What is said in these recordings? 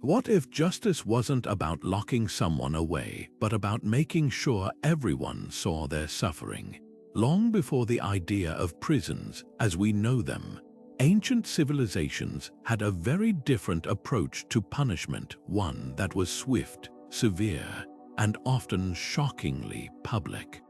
What if justice wasn't about locking someone away, but about making sure everyone saw their suffering? Long before the idea of prisons as we know them, ancient civilizations had a very different approach to punishment, one that was swift, severe, and often shockingly public.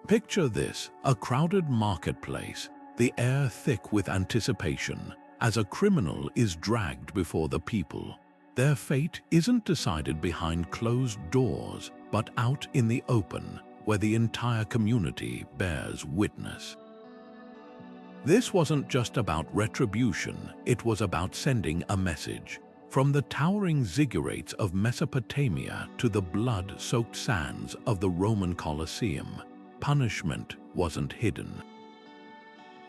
Picture this: a crowded marketplace, the air thick with anticipation, as a criminal is dragged before the people. Their fate isn't decided behind closed doors, but out in the open, where the entire community bears witness. This wasn't just about retribution, it was about sending a message. From the towering ziggurats of Mesopotamia to the blood-soaked sands of the Roman Colosseum, punishment wasn't hidden.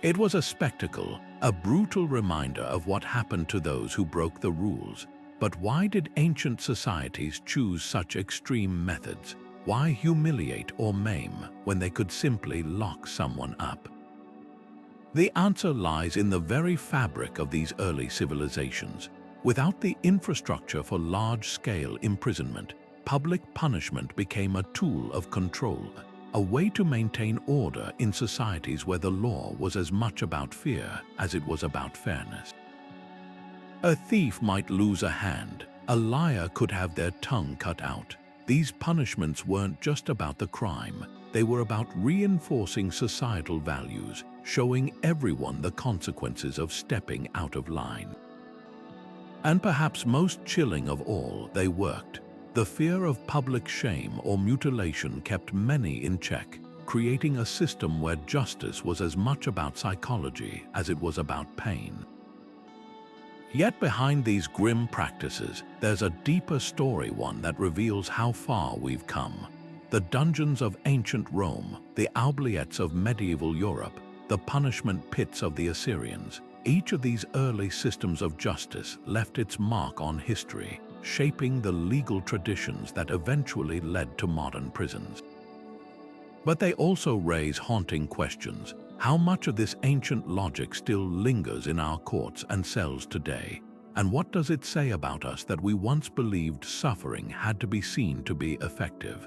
It was a spectacle, a brutal reminder of what happened to those who broke the rules. But why did ancient societies choose such extreme methods? Why humiliate or maim when they could simply lock someone up? The answer lies in the very fabric of these early civilizations. Without the infrastructure for large-scale imprisonment, public punishment became a tool of control, a way to maintain order in societies where the law was as much about fear as it was about fairness. A thief might lose a hand, a liar could have their tongue cut out. These punishments weren't just about the crime, they were about reinforcing societal values, showing everyone the consequences of stepping out of line. And perhaps most chilling of all, they worked. The fear of public shame or mutilation kept many in check, creating a system where justice was as much about psychology as it was about pain. Yet behind these grim practices, there's a deeper story, one that reveals how far we've come. The dungeons of ancient Rome, the oubliettes of medieval Europe, the punishment pits of the Assyrians, each of these early systems of justice left its mark on history, shaping the legal traditions that eventually led to modern prisons. But they also raise haunting questions. How much of this ancient logic still lingers in our courts and cells today? And what does it say about us that we once believed suffering had to be seen to be effective?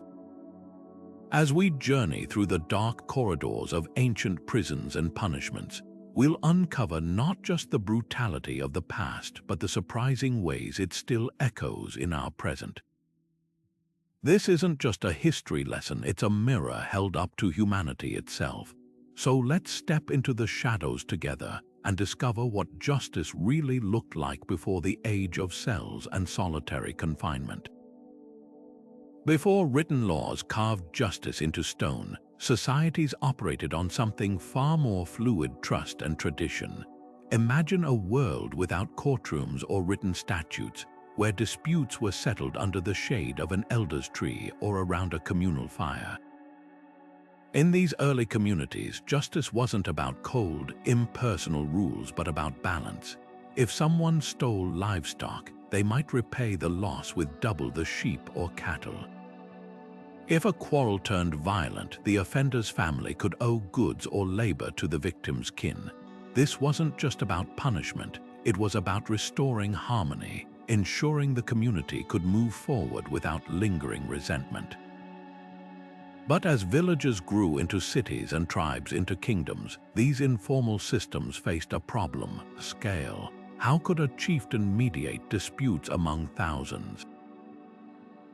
As we journey through the dark corridors of ancient prisons and punishments, we'll uncover not just the brutality of the past, but the surprising ways it still echoes in our present. This isn't just a history lesson, it's a mirror held up to humanity itself. So let's step into the shadows together and discover what justice really looked like before the age of cells and solitary confinement. Before written laws carved justice into stone, societies operated on something far more fluid: trust and tradition. Imagine a world without courtrooms or written statutes, where disputes were settled under the shade of an elder's tree or around a communal fire. In these early communities, justice wasn't about cold, impersonal rules, but about balance. If someone stole livestock, they might repay the loss with double the sheep or cattle. If a quarrel turned violent, the offender's family could owe goods or labor to the victim's kin. This wasn't just about punishment, it was about restoring harmony, ensuring the community could move forward without lingering resentment. But as villages grew into cities and tribes into kingdoms, these informal systems faced a problem: scale. How could a chieftain mediate disputes among thousands?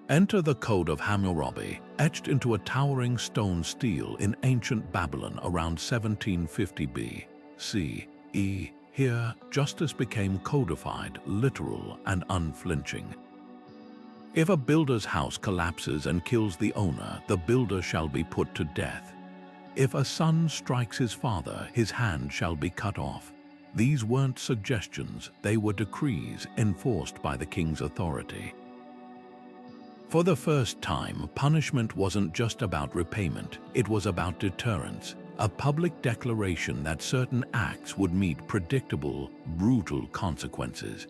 Enter the Code of Hammurabi, etched into a towering stone stele in ancient Babylon around 1750 B.C.E. Here, justice became codified, literal, and unflinching. If a builder's house collapses and kills the owner, the builder shall be put to death. If a son strikes his father, his hand shall be cut off. These weren't suggestions, they were decrees enforced by the king's authority. For the first time, punishment wasn't just about repayment, it was about deterrence, a public declaration that certain acts would meet predictable, brutal consequences.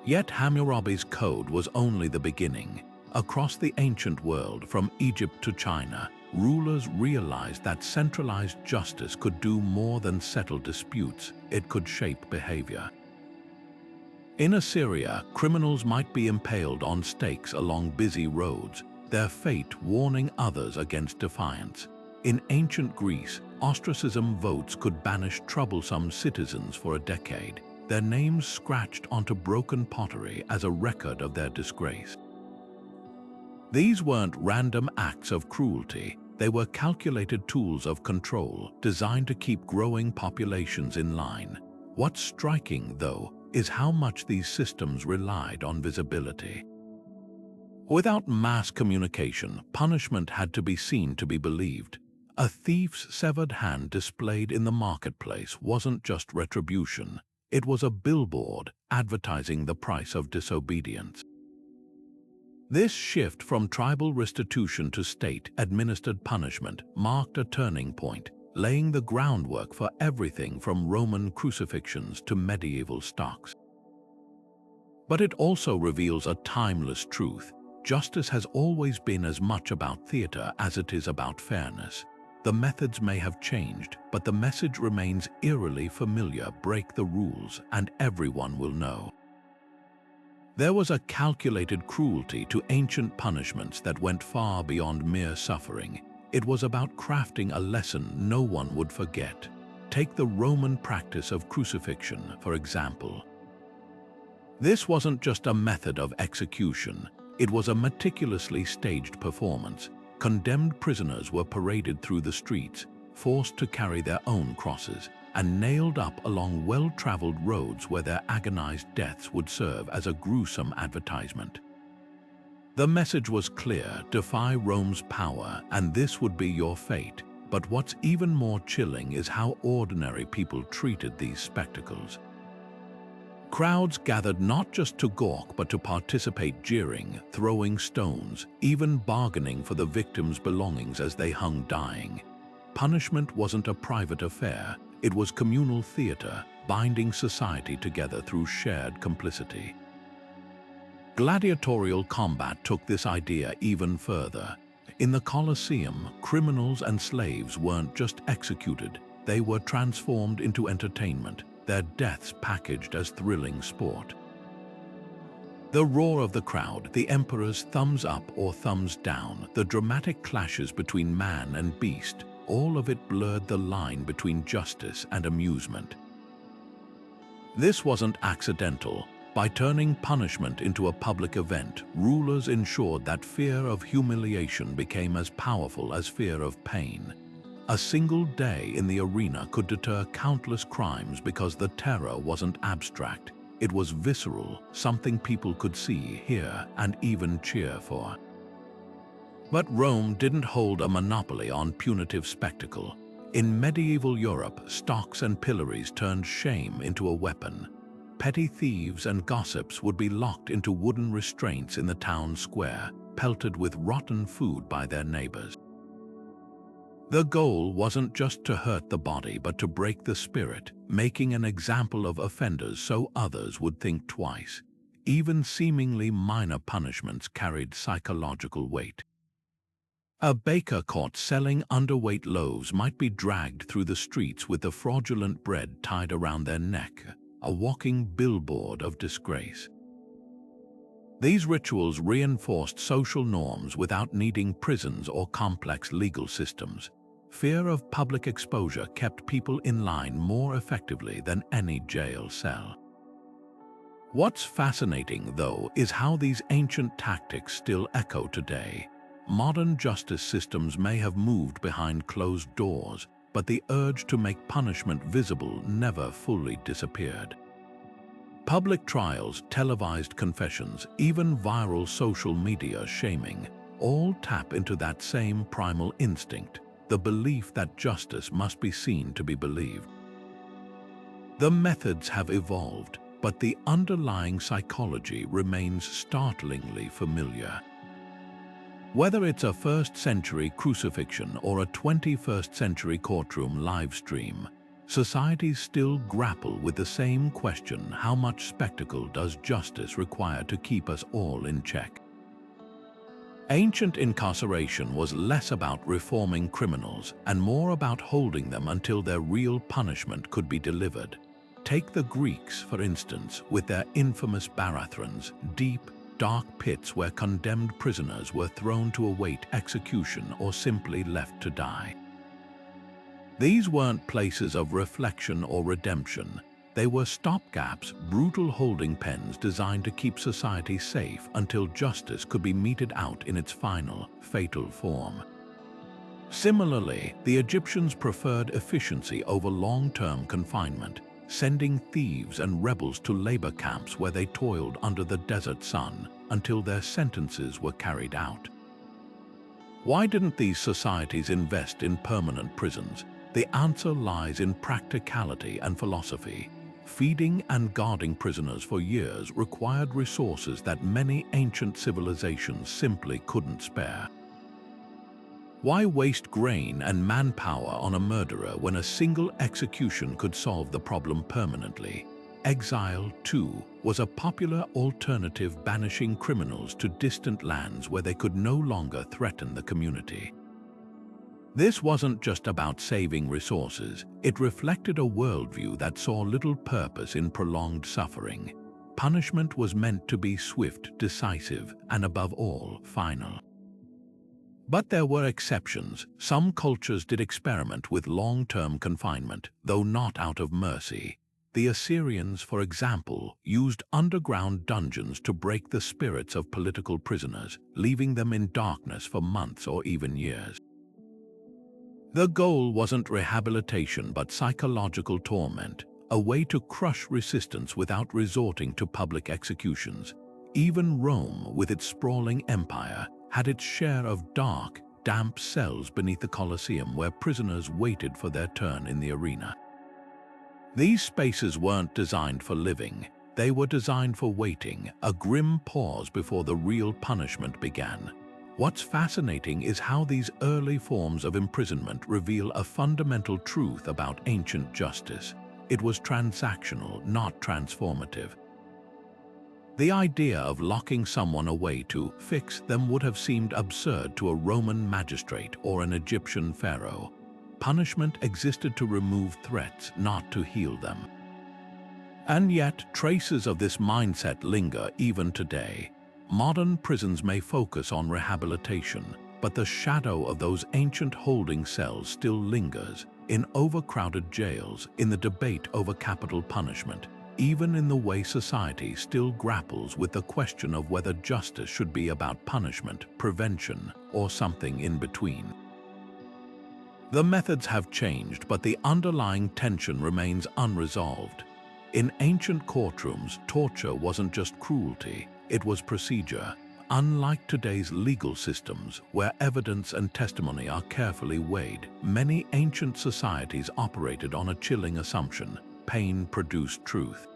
Yet Hammurabi's code was only the beginning. Across the ancient world, from Egypt to China, rulers realized that centralized justice could do more than settle disputes, it could shape behavior. In Assyria, criminals might be impaled on stakes along busy roads, their fate warning others against defiance. In ancient Greece, ostracism votes could banish troublesome citizens for a decade, their names scratched onto broken pottery as a record of their disgrace. These weren't random acts of cruelty, they were calculated tools of control designed to keep growing populations in line. What's striking, though, is how much these systems relied on visibility. Without mass communication, punishment had to be seen to be believed. A thief's severed hand displayed in the marketplace wasn't just retribution, it was a billboard advertising the price of disobedience. This shift from tribal restitution to state-administered punishment marked a turning point, laying the groundwork for everything from Roman crucifixions to medieval stocks. But it also reveals a timeless truth. Justice has always been as much about theater as it is about fairness. The methods may have changed, but the message remains eerily familiar: break the rules and everyone will know. There was a calculated cruelty to ancient punishments that went far beyond mere suffering. It was about crafting a lesson no one would forget. Take the Roman practice of crucifixion, for example. This wasn't just a method of execution, it was a meticulously staged performance. Condemned prisoners were paraded through the streets, forced to carry their own crosses, and nailed up along well-traveled roads where their agonized deaths would serve as a gruesome advertisement. The message was clear: defy Rome's power, and this would be your fate. But what's even more chilling is how ordinary people treated these spectacles. Crowds gathered not just to gawk but to participate, jeering, throwing stones, even bargaining for the victims' belongings as they hung dying. Punishment wasn't a private affair, it was communal theater, binding society together through shared complicity. Gladiatorial combat took this idea even further. In the Colosseum, criminals and slaves weren't just executed, they were transformed into entertainment, their deaths packaged as thrilling sport. The roar of the crowd, the emperor's thumbs up or thumbs down, the dramatic clashes between man and beast, all of it blurred the line between justice and amusement. This wasn't accidental. By turning punishment into a public event, rulers ensured that fear of humiliation became as powerful as fear of pain. A single day in the arena could deter countless crimes because the terror wasn't abstract. It was visceral, something people could see, hear, and even cheer for. But Rome didn't hold a monopoly on punitive spectacle. In medieval Europe, stocks and pillories turned shame into a weapon. Petty thieves and gossips would be locked into wooden restraints in the town square, pelted with rotten food by their neighbors. The goal wasn't just to hurt the body but to break the spirit, making an example of offenders so others would think twice. Even seemingly minor punishments carried psychological weight. A baker caught selling underweight loaves might be dragged through the streets with the fraudulent bread tied around their neck, a walking billboard of disgrace. These rituals reinforced social norms without needing prisons or complex legal systems. Fear of public exposure kept people in line more effectively than any jail cell. What's fascinating, though, is how these ancient tactics still echo today. Modern justice systems may have moved behind closed doors, but the urge to make punishment visible never fully disappeared. Public trials, televised confessions, even viral social media shaming, all tap into that same primal instinct, the belief that justice must be seen to be believed. The methods have evolved, but the underlying psychology remains startlingly familiar. Whether it's a first-century crucifixion or a 21st-century courtroom livestream, societies still grapple with the same question: how much spectacle does justice require to keep us all in check? Ancient incarceration was less about reforming criminals and more about holding them until their real punishment could be delivered. Take the Greeks, for instance, with their infamous barathrons, deep, dark pits where condemned prisoners were thrown to await execution or simply left to die. These weren't places of reflection or redemption. They were stopgaps, brutal holding pens designed to keep society safe until justice could be meted out in its final, fatal form. Similarly, the Egyptians preferred efficiency over long-term confinement, sending thieves and rebels to labor camps where they toiled under the desert sun until their sentences were carried out. Why didn't these societies invest in permanent prisons? The answer lies in practicality and philosophy. Feeding and guarding prisoners for years required resources that many ancient civilizations simply couldn't spare. Why waste grain and manpower on a murderer when a single execution could solve the problem permanently? Exile, too, was a popular alternative banishing criminals to distant lands where they could no longer threaten the community. This wasn't just about saving resources, it reflected a worldview that saw little purpose in prolonged suffering. Punishment was meant to be swift, decisive, and above all, final. But there were exceptions. Some cultures did experiment with long-term confinement, though not out of mercy. The Assyrians, for example, used underground dungeons to break the spirits of political prisoners, leaving them in darkness for months or even years. The goal wasn't rehabilitation but psychological torment, a way to crush resistance without resorting to public executions. Even Rome, with its sprawling empire, had its share of dark, damp cells beneath the Colosseum where prisoners waited for their turn in the arena. These spaces weren't designed for living, they were designed for waiting, a grim pause before the real punishment began. What's fascinating is how these early forms of imprisonment reveal a fundamental truth about ancient justice. It was transactional, not transformative. The idea of locking someone away to fix them would have seemed absurd to a Roman magistrate or an Egyptian pharaoh. Punishment existed to remove threats, not to heal them. And yet, traces of this mindset linger even today. Modern prisons may focus on rehabilitation, but the shadow of those ancient holding cells still lingers in overcrowded jails, in the debate over capital punishment, even in the way society still grapples with the question of whether justice should be about punishment, prevention, or something in between. The methods have changed, but the underlying tension remains unresolved. In ancient courtrooms, torture wasn't just cruelty, it was procedure. Unlike today's legal systems, where evidence and testimony are carefully weighed, many ancient societies operated on a chilling assumption: pain produced truth.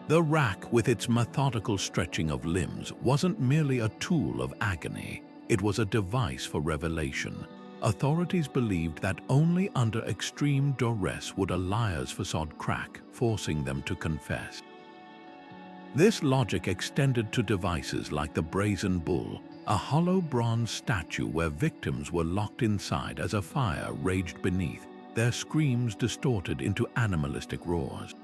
The rack, with its methodical stretching of limbs, wasn't merely a tool of agony, it was a device for revelation. Authorities believed that only under extreme duress would a liar's facade crack, forcing them to confess. This logic extended to devices like the brazen bull, a hollow bronze statue where victims were locked inside as a fire raged beneath, their screams distorted into animalistic roars.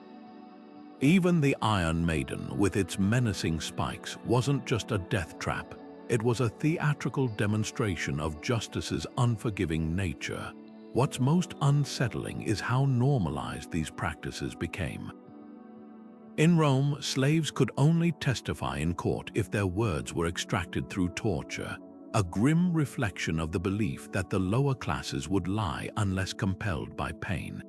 Even the Iron Maiden, with its menacing spikes, wasn't just a death trap. It was a theatrical demonstration of justice's unforgiving nature. What's most unsettling is how normalized these practices became. In Rome, slaves could only testify in court if their words were extracted through torture, a grim reflection of the belief that the lower classes would lie unless compelled by pain.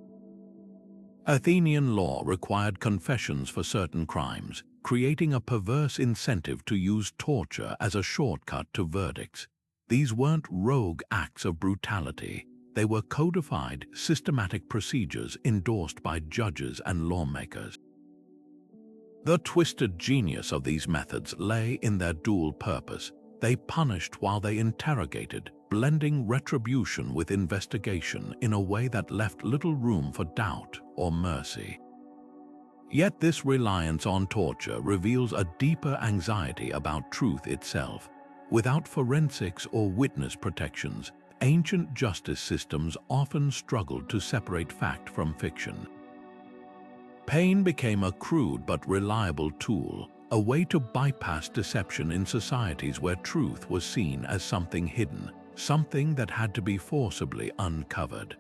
Athenian law required confessions for certain crimes, creating a perverse incentive to use torture as a shortcut to verdicts. These weren't rogue acts of brutality. They were codified, systematic procedures endorsed by judges and lawmakers. The twisted genius of these methods lay in their dual purpose. They punished while they interrogated, blending retribution with investigation in a way that left little room for doubt or mercy. Yet this reliance on torture reveals a deeper anxiety about truth itself. Without forensics or witness protections, ancient justice systems often struggled to separate fact from fiction. Pain became a crude but reliable tool, a way to bypass deception in societies where truth was seen as something hidden, something that had to be forcibly uncovered.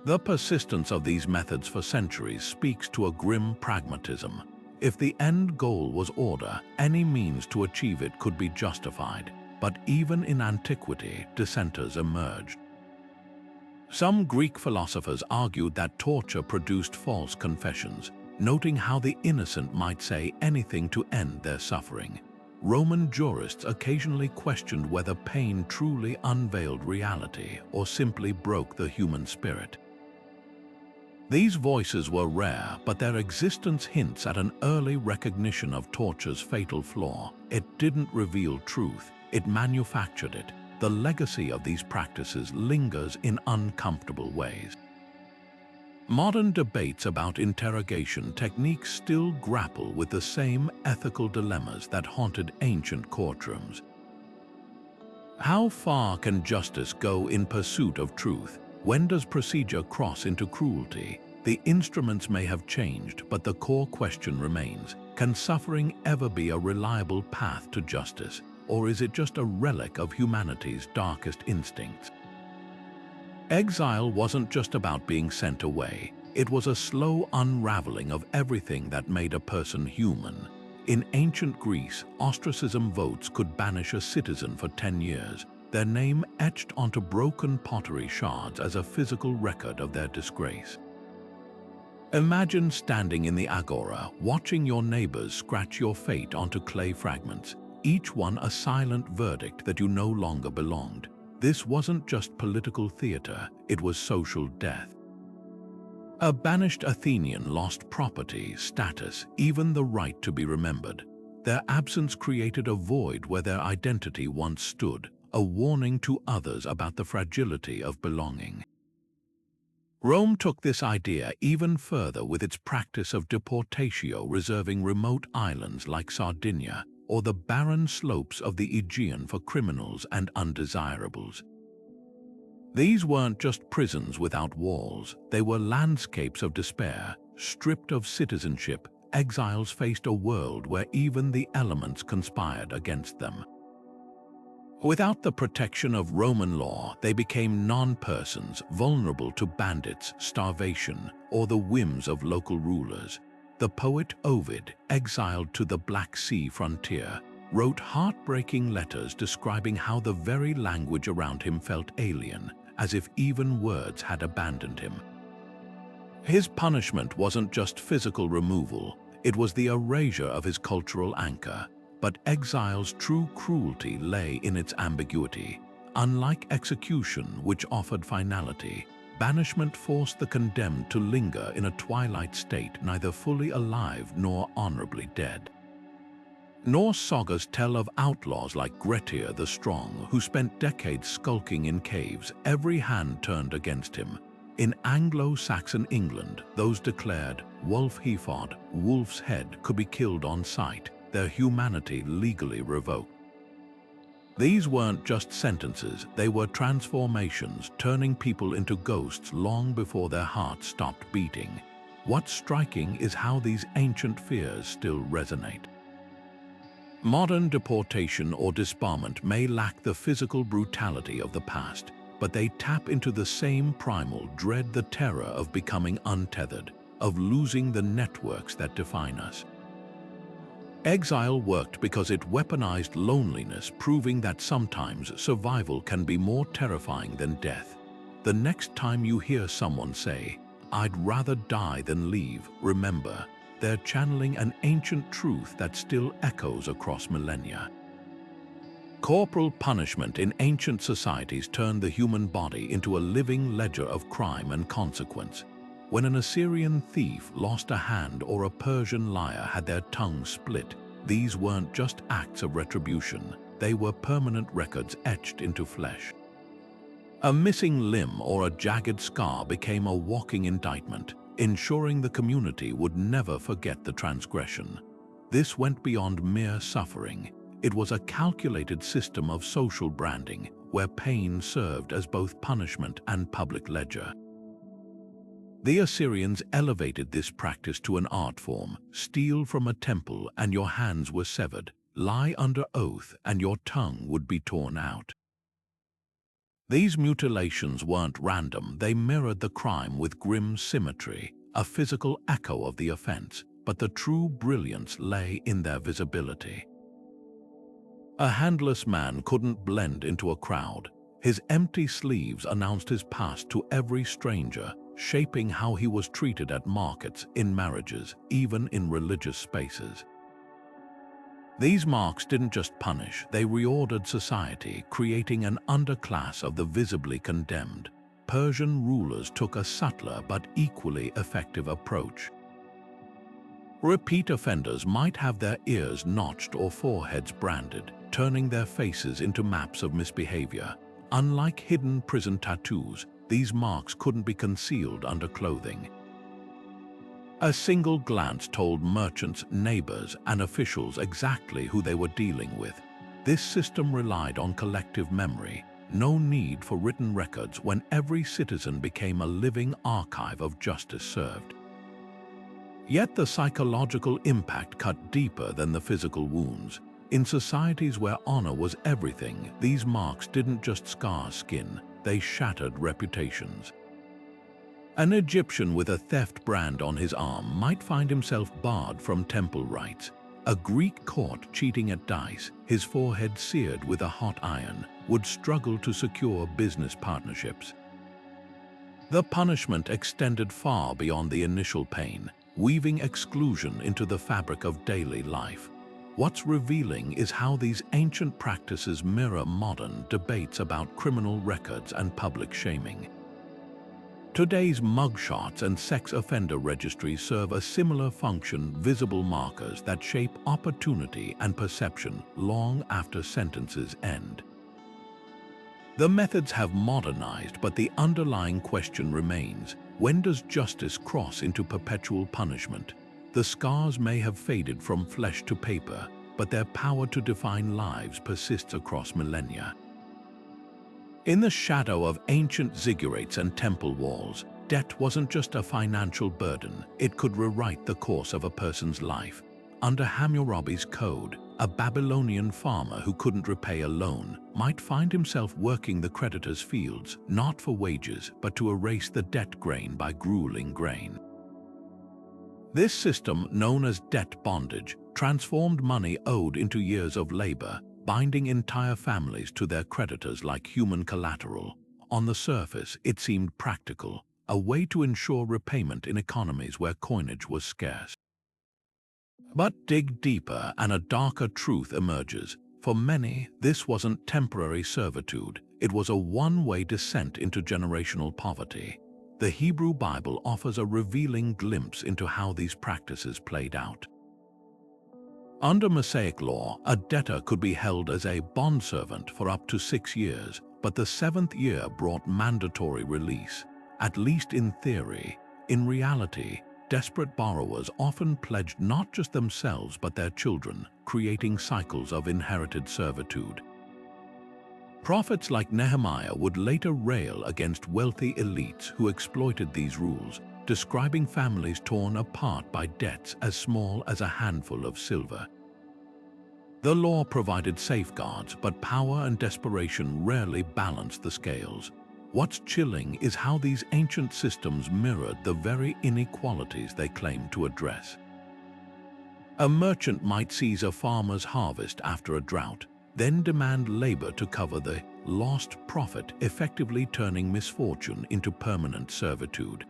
The persistence of these methods for centuries speaks to a grim pragmatism. If the end goal was order, any means to achieve it could be justified, but even in antiquity, dissenters emerged. Some Greek philosophers argued that torture produced false confessions, noting how the innocent might say anything to end their suffering. Roman jurists occasionally questioned whether pain truly unveiled reality or simply broke the human spirit. These voices were rare, but their existence hints at an early recognition of torture's fatal flaw. It didn't reveal truth, it manufactured it. The legacy of these practices lingers in uncomfortable ways. Modern debates about interrogation techniques still grapple with the same ethical dilemmas that haunted ancient courtrooms. How far can justice go in pursuit of truth? When does procedure cross into cruelty? The instruments may have changed, but the core question remains: can suffering ever be a reliable path to justice, or is it just a relic of humanity's darkest instincts? Exile wasn't just about being sent away. It was a slow unraveling of everything that made a person human. In ancient Greece, ostracism votes could banish a citizen for 10 years, their name etched onto broken pottery shards as a physical record of their disgrace. Imagine standing in the agora, watching your neighbors scratch your fate onto clay fragments, each one a silent verdict that you no longer belonged. This wasn't just political theater, it was social death. A banished Athenian lost property, status, even the right to be remembered. Their absence created a void where their identity once stood, a warning to others about the fragility of belonging. Rome took this idea even further with its practice of deportatio, reserving remote islands like Sardinia or the barren slopes of the Aegean for criminals and undesirables. These weren't just prisons without walls, they were landscapes of despair. Stripped of citizenship, exiles faced a world where even the elements conspired against them. Without the protection of Roman law, they became non-persons, vulnerable to bandits, starvation, or the whims of local rulers. The poet Ovid, exiled to the Black Sea frontier, wrote heartbreaking letters describing how the very language around him felt alien, as if even words had abandoned him. His punishment wasn't just physical removal, it was the erasure of his cultural anchor. But exile's true cruelty lay in its ambiguity. Unlike execution, which offered finality, banishment forced the condemned to linger in a twilight state, neither fully alive nor honorably dead. Norse sagas tell of outlaws like Grettir the Strong, who spent decades skulking in caves, every hand turned against him. In Anglo-Saxon England, those declared, "Wolf he fought, wolf's head," could be killed on sight, their humanity legally revoked. These weren't just sentences, they were transformations, turning people into ghosts long before their hearts stopped beating. What's striking is how these ancient fears still resonate. Modern deportation or disbarment may lack the physical brutality of the past, but they tap into the same primal dread, the terror of becoming untethered, of losing the networks that define us. Exile worked because it weaponized loneliness, proving that sometimes survival can be more terrifying than death. The next time you hear someone say, "I'd rather die than leave," remember, they're channeling an ancient truth that still echoes across millennia. Corporal punishment in ancient societies turned the human body into a living ledger of crime and consequence. When an Assyrian thief lost a hand or a Persian liar had their tongue split, these weren't just acts of retribution, they were permanent records etched into flesh. A missing limb or a jagged scar became a walking indictment, ensuring the community would never forget the transgression. This went beyond mere suffering. It was a calculated system of social branding, where pain served as both punishment and public ledger. The Assyrians elevated this practice to an art form: steal from a temple and your hands were severed, lie under oath and your tongue would be torn out. These mutilations weren't random, they mirrored the crime with grim symmetry, a physical echo of the offense, but the true brilliance lay in their visibility. A handless man couldn't blend into a crowd. His empty sleeves announced his past to every stranger, shaping how he was treated at markets, in marriages, even in religious spaces. These marks didn't just punish, they reordered society, creating an underclass of the visibly condemned. Persian rulers took a subtler but equally effective approach. Repeat offenders might have their ears notched or foreheads branded, turning their faces into maps of misbehavior. Unlike hidden prison tattoos, these marks couldn't be concealed under clothing. A single glance told merchants, neighbors, and officials exactly who they were dealing with. This system relied on collective memory, no need for written records when every citizen became a living archive of justice served. Yet the psychological impact cut deeper than the physical wounds. In societies where honor was everything, these marks didn't just scar skin, they shattered reputations. An Egyptian with a theft brand on his arm might find himself barred from temple rites. A Greek caught cheating at dice, his forehead seared with a hot iron, would struggle to secure business partnerships. The punishment extended far beyond the initial pain, weaving exclusion into the fabric of daily life. What's revealing is how these ancient practices mirror modern debates about criminal records and public shaming. Today's mugshots and sex offender registries serve a similar function: visible markers that shape opportunity and perception long after sentences end. The methods have modernized, but the underlying question remains: when does justice cross into perpetual punishment? The scars may have faded from flesh to paper, but their power to define lives persists across millennia. In the shadow of ancient ziggurats and temple walls, debt wasn't just a financial burden, it could rewrite the course of a person's life. Under Hammurabi's code, a Babylonian farmer who couldn't repay a loan might find himself working the creditor's fields, not for wages, but to erase the debt grain by grueling grain. This system, known as debt bondage, transformed money owed into years of labor, binding entire families to their creditors like human collateral. On the surface, it seemed practical, a way to ensure repayment in economies where coinage was scarce. But dig deeper and a darker truth emerges. For many, this wasn't temporary servitude, it was a one-way descent into generational poverty. The Hebrew Bible offers a revealing glimpse into how these practices played out. Under Mosaic law, a debtor could be held as a bondservant for up to 6 years, but the 7th year brought mandatory release, at least in theory. In reality, desperate borrowers often pledged not just themselves but their children, creating cycles of inherited servitude. Prophets like Nehemiah would later rail against wealthy elites who exploited these rules, describing families torn apart by debts as small as a handful of silver. The law provided safeguards, but power and desperation rarely balanced the scales. What's chilling is how these ancient systems mirrored the very inequalities they claimed to address. A merchant might seize a farmer's harvest after a drought, then demand labor to cover the lost profit, effectively turning misfortune into permanent servitude.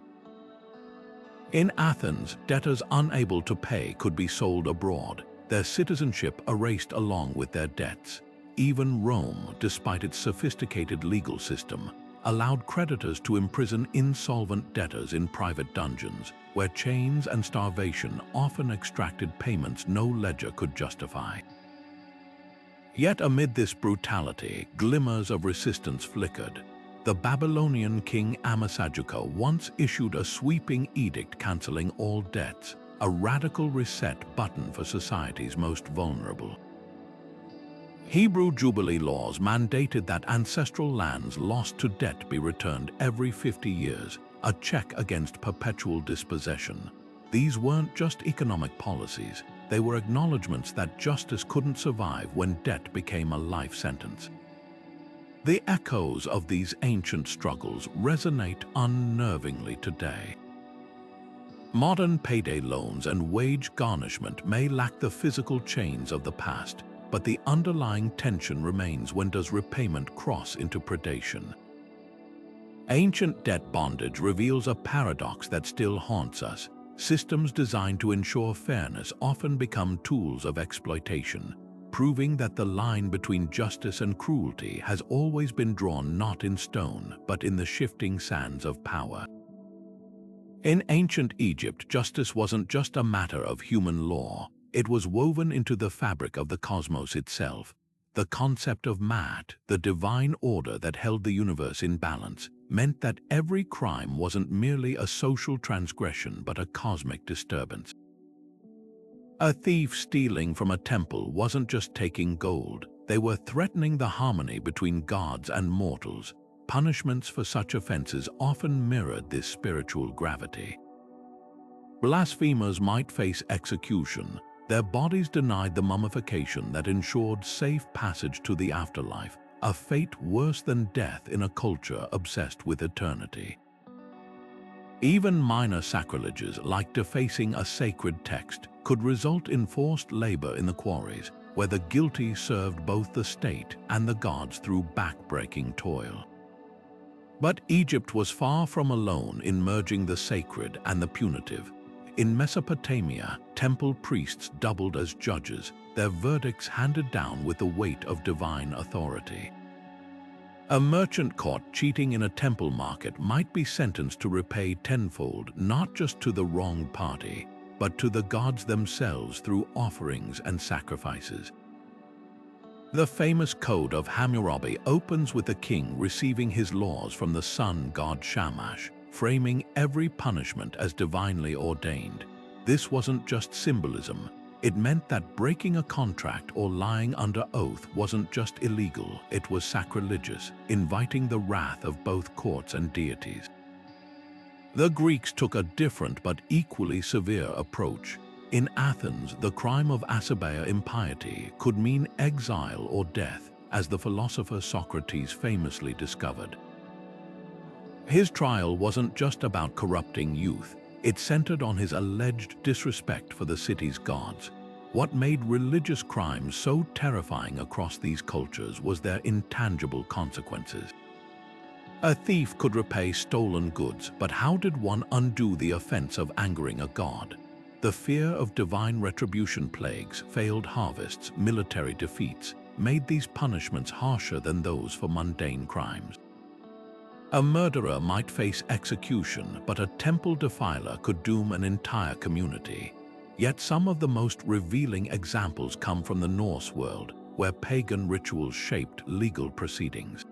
In Athens, debtors unable to pay could be sold abroad, their citizenship erased along with their debts. Even Rome, despite its sophisticated legal system, allowed creditors to imprison insolvent debtors in private dungeons, where chains and starvation often extracted payments no ledger could justify. Yet amid this brutality, glimmers of resistance flickered. The Babylonian king Ammisajuka once issued a sweeping edict canceling all debts, a radical reset button for society's most vulnerable. Hebrew Jubilee laws mandated that ancestral lands lost to debt be returned every 50 years, a check against perpetual dispossession. These weren't just economic policies, they were acknowledgments that justice couldn't survive when debt became a life sentence. The echoes of these ancient struggles resonate unnervingly today. Modern payday loans and wage garnishment may lack the physical chains of the past, but the underlying tension remains. When does repayment cross into predation? Ancient debt bondage reveals a paradox that still haunts us. Systems designed to ensure fairness often become tools of exploitation, proving that the line between justice and cruelty has always been drawn not in stone, but in the shifting sands of power. In ancient Egypt, justice wasn't just a matter of human law, it was woven into the fabric of the cosmos itself. The concept of Maat, the divine order that held the universe in balance, meant that every crime wasn't merely a social transgression but a cosmic disturbance. A thief stealing from a temple wasn't just taking gold, they were threatening the harmony between gods and mortals. Punishments for such offenses often mirrored this spiritual gravity. Blasphemers might face execution, their bodies denied the mummification that ensured safe passage to the afterlife, a fate worse than death in a culture obsessed with eternity. Even minor sacrileges, like defacing a sacred text, could result in forced labor in the quarries, where the guilty served both the state and the gods through back-breaking toil. But Egypt was far from alone in merging the sacred and the punitive. In Mesopotamia, temple priests doubled as judges, their verdicts handed down with the weight of divine authority. A merchant caught cheating in a temple market might be sentenced to repay tenfold, not just to the wronged party, but to the gods themselves through offerings and sacrifices. The famous Code of Hammurabi opens with the king receiving his laws from the sun god Shamash, framing every punishment as divinely ordained. This wasn't just symbolism. It meant that breaking a contract or lying under oath wasn't just illegal, it was sacrilegious, inviting the wrath of both courts and deities. The Greeks took a different but equally severe approach. In Athens, the crime of Asabeia impiety could mean exile or death, as the philosopher Socrates famously discovered. His trial wasn't just about corrupting youth, it centered on his alleged disrespect for the city's gods. What made religious crimes so terrifying across these cultures was their intangible consequences. A thief could repay stolen goods, but how did one undo the offense of angering a god? The fear of divine retribution, plagues, failed harvests, military defeats, made these punishments harsher than those for mundane crimes. A murderer might face execution, but a temple defiler could doom an entire community. Yet some of the most revealing examples come from the Norse world, where pagan rituals shaped legal proceedings.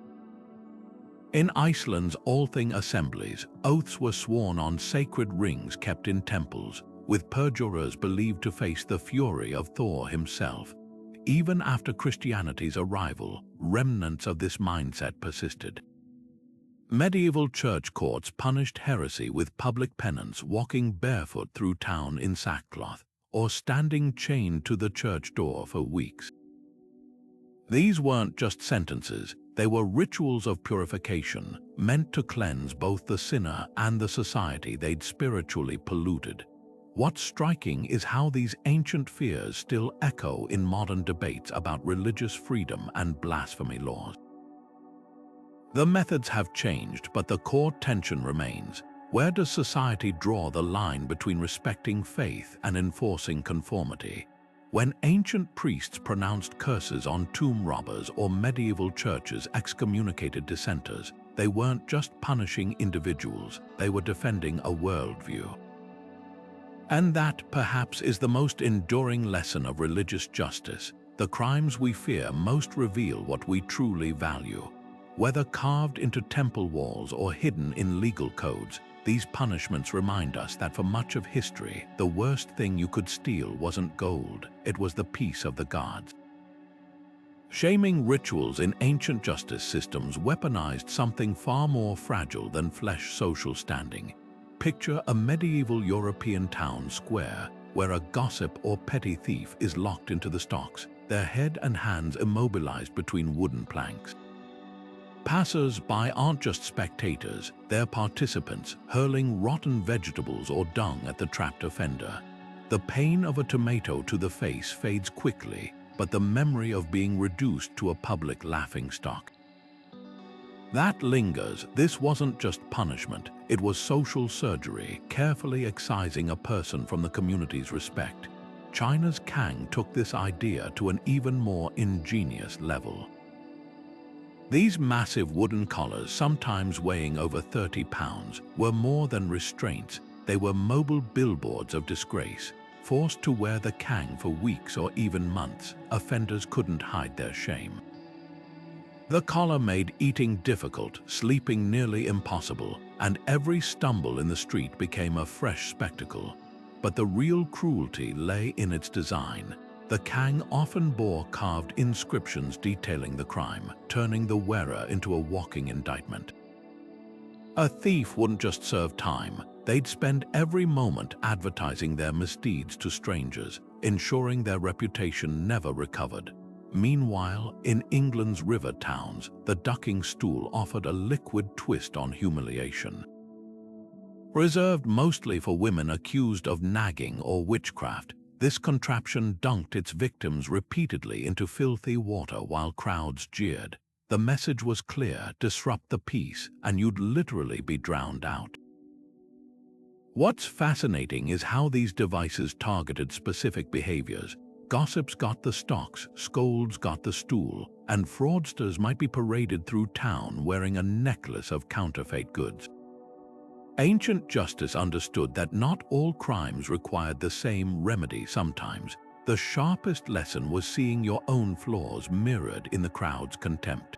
In Iceland's Althing assemblies, oaths were sworn on sacred rings kept in temples, with perjurers believed to face the fury of Thor himself. Even after Christianity's arrival, remnants of this mindset persisted. Medieval church courts punished heresy with public penance, walking barefoot through town in sackcloth, or standing chained to the church door for weeks. These weren't just sentences, they were rituals of purification, meant to cleanse both the sinner and the society they'd spiritually polluted. What's striking is how these ancient fears still echo in modern debates about religious freedom and blasphemy laws. The methods have changed, but the core tension remains. Where does society draw the line between respecting faith and enforcing conformity? When ancient priests pronounced curses on tomb robbers or medieval churches excommunicated dissenters, they weren't just punishing individuals, they were defending a worldview. And that, perhaps, is the most enduring lesson of religious justice. The crimes we fear most reveal what we truly value. Whether carved into temple walls or hidden in legal codes, these punishments remind us that for much of history, the worst thing you could steal wasn't gold, it was the peace of the gods. Shaming rituals in ancient justice systems weaponized something far more fragile than flesh social standing. Picture a medieval European town square where a gossip or petty thief is locked into the stocks, their head and hands immobilized between wooden planks. Passers-by aren't just spectators, they're participants, hurling rotten vegetables or dung at the trapped offender. The pain of a tomato to the face fades quickly, but the memory of being reduced to a public laughingstock. That lingers. This wasn't just punishment, it was social surgery, carefully excising a person from the community's respect. China's Kang took this idea to an even more ingenious level. These massive wooden collars, sometimes weighing over 30 pounds, were more than restraints. They were mobile billboards of disgrace. Forced to wear the Kang for weeks or even months, offenders couldn't hide their shame. The collar made eating difficult, sleeping nearly impossible, and every stumble in the street became a fresh spectacle. But the real cruelty lay in its design. The Kang often bore carved inscriptions detailing the crime, turning the wearer into a walking indictment. A thief wouldn't just serve time, they'd spend every moment advertising their misdeeds to strangers, ensuring their reputation never recovered. Meanwhile, in England's river towns, the ducking stool offered a liquid twist on humiliation. Reserved mostly for women accused of nagging or witchcraft, this contraption dunked its victims repeatedly into filthy water while crowds jeered. The message was clear: disrupt the peace, and you'd literally be drowned out. What's fascinating is how these devices targeted specific behaviors. Gossips got the stocks, scolds got the stool, and fraudsters might be paraded through town wearing a necklace of counterfeit goods. Ancient justice understood that not all crimes required the same remedy sometimes. The sharpest lesson was seeing your own flaws mirrored in the crowd's contempt.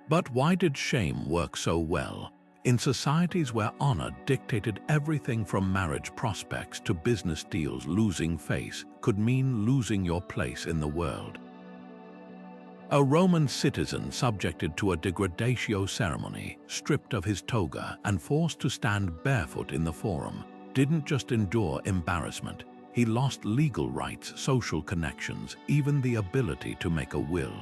But why did shame work so well? In societies where honor dictated everything from marriage prospects to business deals, losing face could mean losing your place in the world. A Roman citizen subjected to a degradatio ceremony, stripped of his toga and forced to stand barefoot in the forum, didn't just endure embarrassment. He lost legal rights, social connections, even the ability to make a will.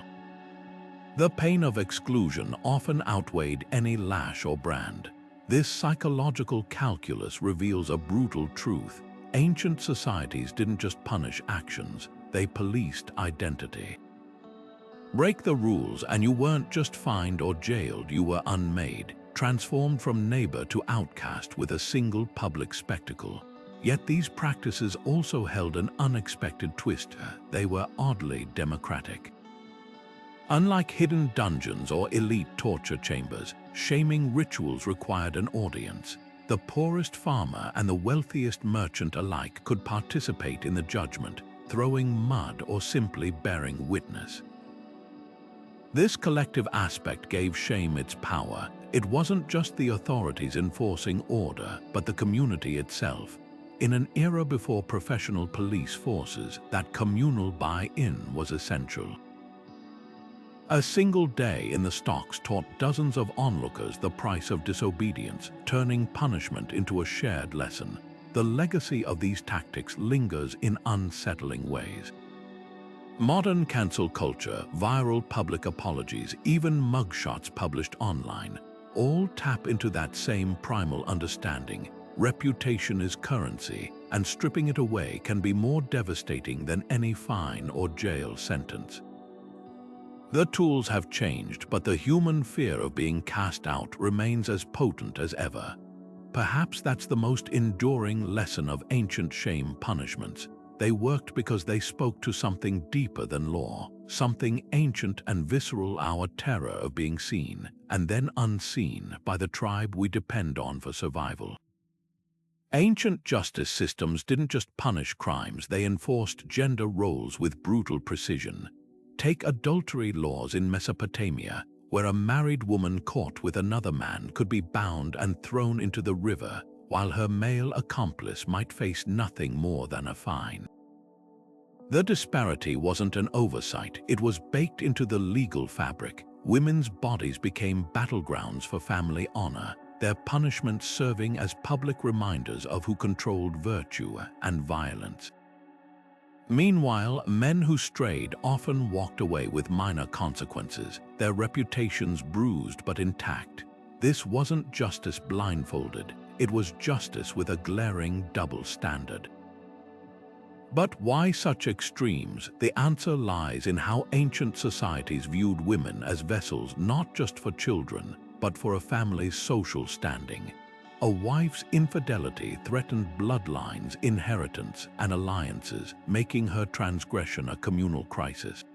The pain of exclusion often outweighed any lash or brand. This psychological calculus reveals a brutal truth. Ancient societies didn't just punish actions, they policed identity. Break the rules and you weren't just fined or jailed, you were unmade, transformed from neighbor to outcast with a single public spectacle. Yet these practices also held an unexpected twist. They were oddly democratic. Unlike hidden dungeons or elite torture chambers, shaming rituals required an audience. The poorest farmer and the wealthiest merchant alike could participate in the judgment, throwing mud or simply bearing witness. This collective aspect gave shame its power. It wasn't just the authorities enforcing order, but the community itself. In an era before professional police forces, that communal buy-in was essential. A single day in the stocks taught dozens of onlookers the price of disobedience, turning punishment into a shared lesson. The legacy of these tactics lingers in unsettling ways. Modern cancel culture, viral public apologies, even mugshots published online, all tap into that same primal understanding. Reputation is currency, and stripping it away can be more devastating than any fine or jail sentence. The tools have changed, but the human fear of being cast out remains as potent as ever. Perhaps that's the most enduring lesson of ancient shame punishments. They worked because they spoke to something deeper than law, something ancient and visceral, our terror of being seen, and then unseen, by the tribe we depend on for survival. Ancient justice systems didn't just punish crimes, they enforced gender roles with brutal precision. Take adultery laws in Mesopotamia, where a married woman caught with another man could be bound and thrown into the river, while her male accomplice might face nothing more than a fine. The disparity wasn't an oversight, it was baked into the legal fabric. Women's bodies became battlegrounds for family honor, their punishments serving as public reminders of who controlled virtue and violence. Meanwhile, men who strayed often walked away with minor consequences, their reputations bruised but intact. This wasn't justice blindfolded, it was justice with a glaring double standard. But why such extremes? The answer lies in how ancient societies viewed women as vessels not just for children, but for a family's social standing. A wife's infidelity threatened bloodlines, inheritance, and alliances, making her transgression a communal crisis.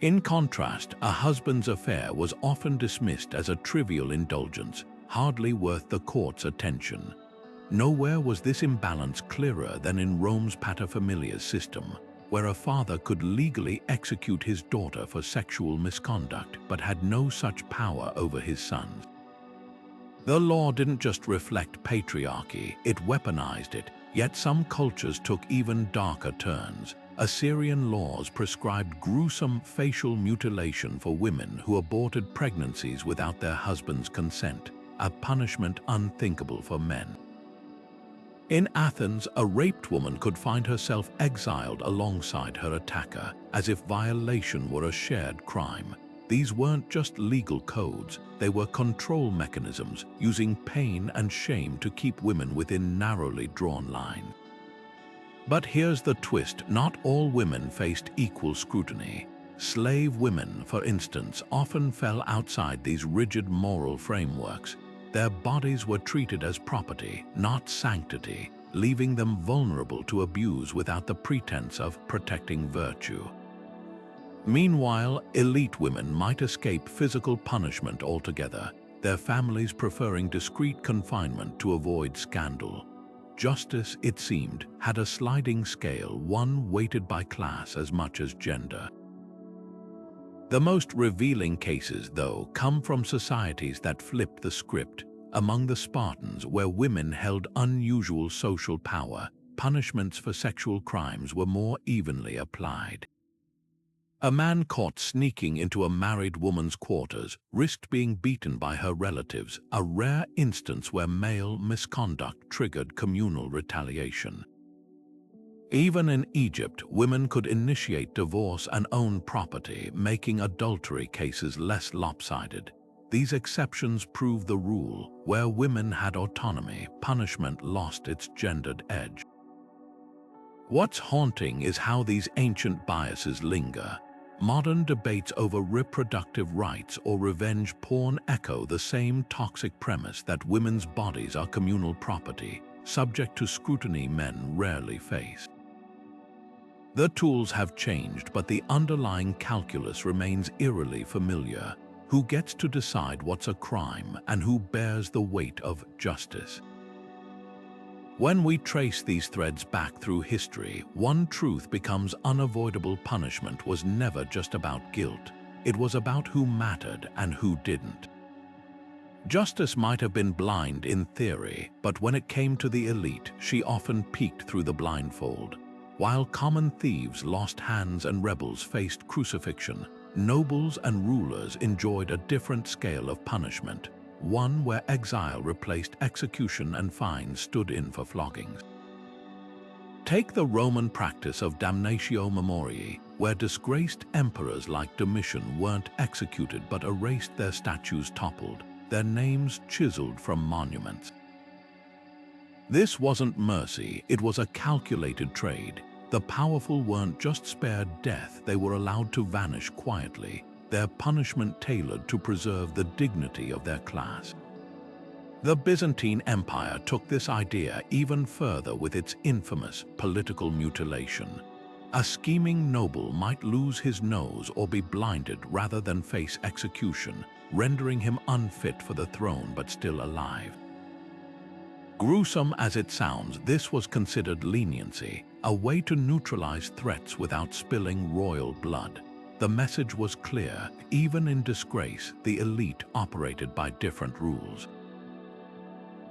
In contrast, a husband's affair was often dismissed as a trivial indulgence, hardly worth the court's attention. Nowhere was this imbalance clearer than in Rome's paterfamilias system, where a father could legally execute his daughter for sexual misconduct but had no such power over his sons. The law didn't just reflect patriarchy, it weaponized it, yet some cultures took even darker turns. Assyrian laws prescribed gruesome facial mutilation for women who aborted pregnancies without their husband's consent, a punishment unthinkable for men. In Athens, a raped woman could find herself exiled alongside her attacker, as if violation were a shared crime. These weren't just legal codes, they were control mechanisms, using pain and shame to keep women within narrowly drawn lines. But here's the twist, not all women faced equal scrutiny. Slave women, for instance, often fell outside these rigid moral frameworks. Their bodies were treated as property, not sanctity, leaving them vulnerable to abuse without the pretense of protecting virtue. Meanwhile, elite women might escape physical punishment altogether, their families preferring discreet confinement to avoid scandal. Justice, it seemed, had a sliding scale, one weighted by class as much as gender. The most revealing cases, though, come from societies that flipped the script. Among the Spartans, where women held unusual social power, punishments for sexual crimes were more evenly applied. A man caught sneaking into a married woman's quarters risked being beaten by her relatives, a rare instance where male misconduct triggered communal retaliation. Even in Egypt, women could initiate divorce and own property, making adultery cases less lopsided. These exceptions prove the rule. Where women had autonomy, punishment lost its gendered edge. What's haunting is how these ancient biases linger. Modern debates over reproductive rights or revenge porn echo the same toxic premise that women's bodies are communal property, subject to scrutiny men rarely face. The tools have changed, but the underlying calculus remains eerily familiar. Who gets to decide what's a crime and who bears the weight of justice? When we trace these threads back through history, one truth becomes unavoidable: punishment was never just about guilt. It was about who mattered and who didn't. Justice might have been blind in theory, but when it came to the elite, she often peeked through the blindfold. While common thieves lost hands and rebels faced crucifixion, nobles and rulers enjoyed a different scale of punishment, one where exile replaced execution and fines stood in for floggings. Take the Roman practice of damnatio memoriae, where disgraced emperors like Domitian weren't executed but erased, their statues toppled, their names chiseled from monuments. This wasn't mercy, it was a calculated trade. The powerful weren't just spared death, they were allowed to vanish quietly, their punishment tailored to preserve the dignity of their class. The Byzantine Empire took this idea even further with its infamous political mutilation. A scheming noble might lose his nose or be blinded rather than face execution, rendering him unfit for the throne but still alive. Gruesome as it sounds, this was considered leniency, a way to neutralize threats without spilling royal blood. The message was clear: even in disgrace, the elite operated by different rules.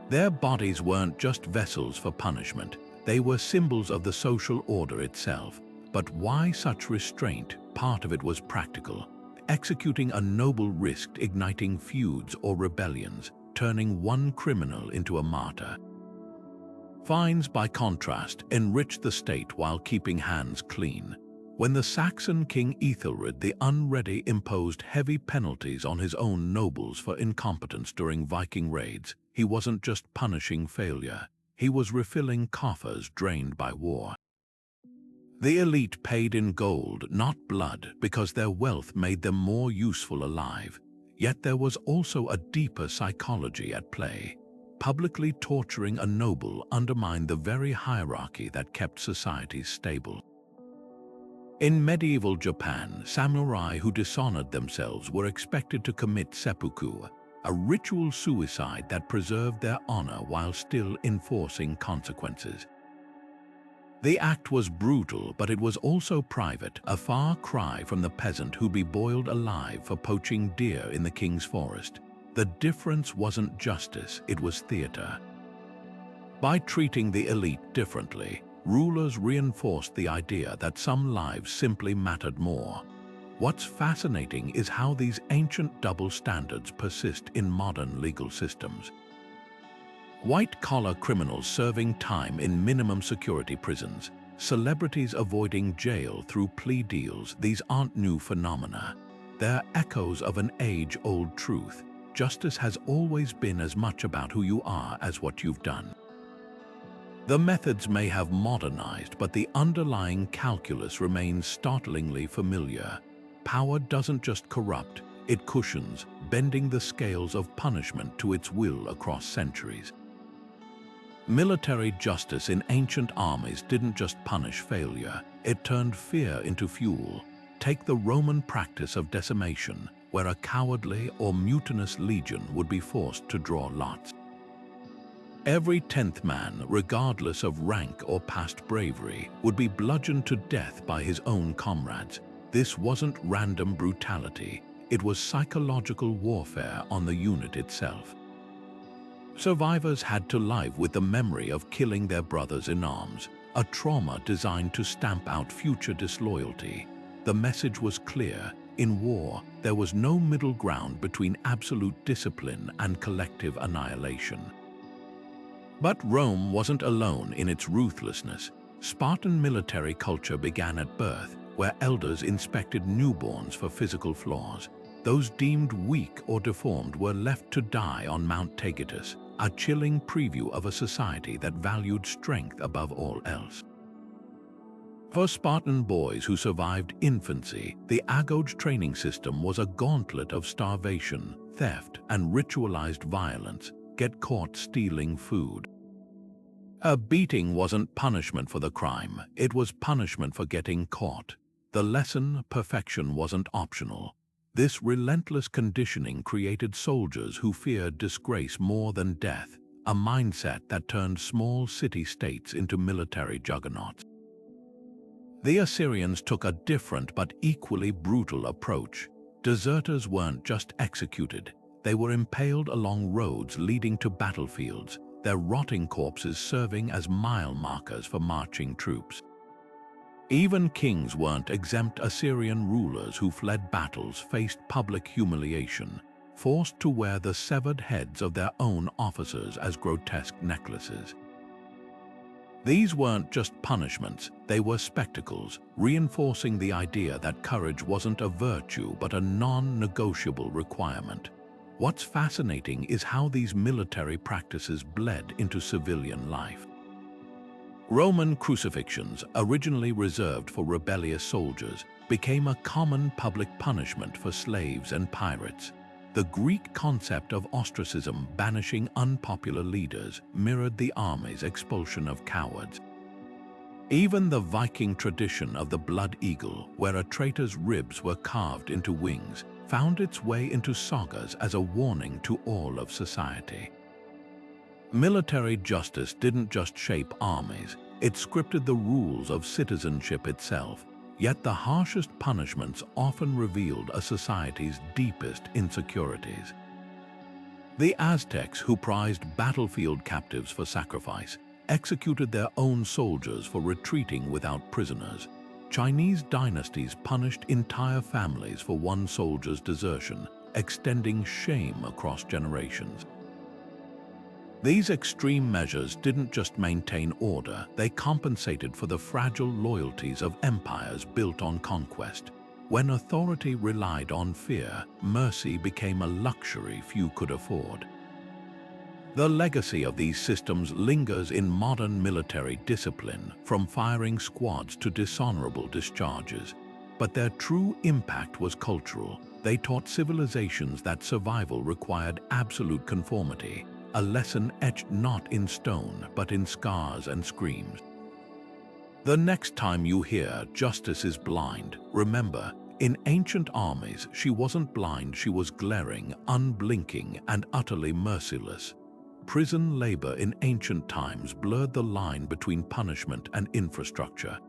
Their bodies weren't just vessels for punishment, they were symbols of the social order itself. But why such restraint? Part of it was practical. Executing a noble risked igniting feuds or rebellions, turning one criminal into a martyr. Fines, by contrast, enriched the state while keeping hands clean. When the Saxon king Ethelred the Unready imposed heavy penalties on his own nobles for incompetence during Viking raids, he wasn't just punishing failure, he was refilling coffers drained by war. The elite paid in gold, not blood, because their wealth made them more useful alive. Yet there was also a deeper psychology at play. Publicly torturing a noble undermined the very hierarchy that kept societies stable. In medieval Japan, samurai who dishonored themselves were expected to commit seppuku, a ritual suicide that preserved their honor while still enforcing consequences. The act was brutal, but it was also private, a far cry from the peasant who'd be boiled alive for poaching deer in the king's forest. The difference wasn't justice, it was theater. By treating the elite differently, rulers reinforced the idea that some lives simply mattered more. What's fascinating is how these ancient double standards persist in modern legal systems. White-collar criminals serving time in minimum security prisons, celebrities avoiding jail through plea deals, these aren't new phenomena. They're echoes of an age-old truth. Justice has always been as much about who you are as what you've done. The methods may have modernized, but the underlying calculus remains startlingly familiar. Power doesn't just corrupt, it cushions, bending the scales of punishment to its will across centuries. Military justice in ancient armies didn't just punish failure, it turned fear into fuel. Take the Roman practice of decimation, where a cowardly or mutinous legion would be forced to draw lots. Every 10th man, regardless of rank or past bravery, would be bludgeoned to death by his own comrades. This wasn't random brutality, it was psychological warfare on the unit itself. Survivors had to live with the memory of killing their brothers in arms, a trauma designed to stamp out future disloyalty. The message was clear: in war, there was no middle ground between absolute discipline and collective annihilation. But Rome wasn't alone in its ruthlessness. Spartan military culture began at birth, where elders inspected newborns for physical flaws. Those deemed weak or deformed were left to die on Mount Taygetus, a chilling preview of a society that valued strength above all else. For Spartan boys who survived infancy, the Agode training system was a gauntlet of starvation, theft, and ritualized violence. Get caught stealing food. A beating wasn't punishment for the crime, it was punishment for getting caught. The lesson: perfection wasn't optional. This relentless conditioning created soldiers who feared disgrace more than death, a mindset that turned small city-states into military juggernauts. The Assyrians took a different but equally brutal approach. Deserters weren't just executed, they were impaled along roads leading to battlefields, their rotting corpses serving as mile markers for marching troops. Even kings weren't exempt. Assyrian rulers who fled battles faced public humiliation, forced to wear the severed heads of their own officers as grotesque necklaces. These weren't just punishments, they were spectacles, reinforcing the idea that courage wasn't a virtue but a non-negotiable requirement. What's fascinating is how these military practices bled into civilian life. Roman crucifixions, originally reserved for rebellious soldiers, became a common public punishment for slaves and pirates. The Greek concept of ostracism, banishing unpopular leaders, mirrored the army's expulsion of cowards. Even the Viking tradition of the blood eagle, where a traitor's ribs were carved into wings, found its way into sagas as a warning to all of society. Military justice didn't just shape armies, it scripted the rules of citizenship itself. Yet the harshest punishments often revealed a society's deepest insecurities. The Aztecs, who prized battlefield captives for sacrifice, executed their own soldiers for retreating without prisoners. Chinese dynasties punished entire families for one soldier's desertion, extending shame across generations. These extreme measures didn't just maintain order, they compensated for the fragile loyalties of empires built on conquest. When authority relied on fear, mercy became a luxury few could afford. The legacy of these systems lingers in modern military discipline, from firing squads to dishonorable discharges. But their true impact was cultural. They taught civilizations that survival required absolute conformity, a lesson etched not in stone but in scars and screams. The next time you hear "justice is blind," remember, in ancient armies, she wasn't blind, she was glaring, unblinking, and utterly merciless. Prison labor in ancient times blurred the line between punishment and infrastructure.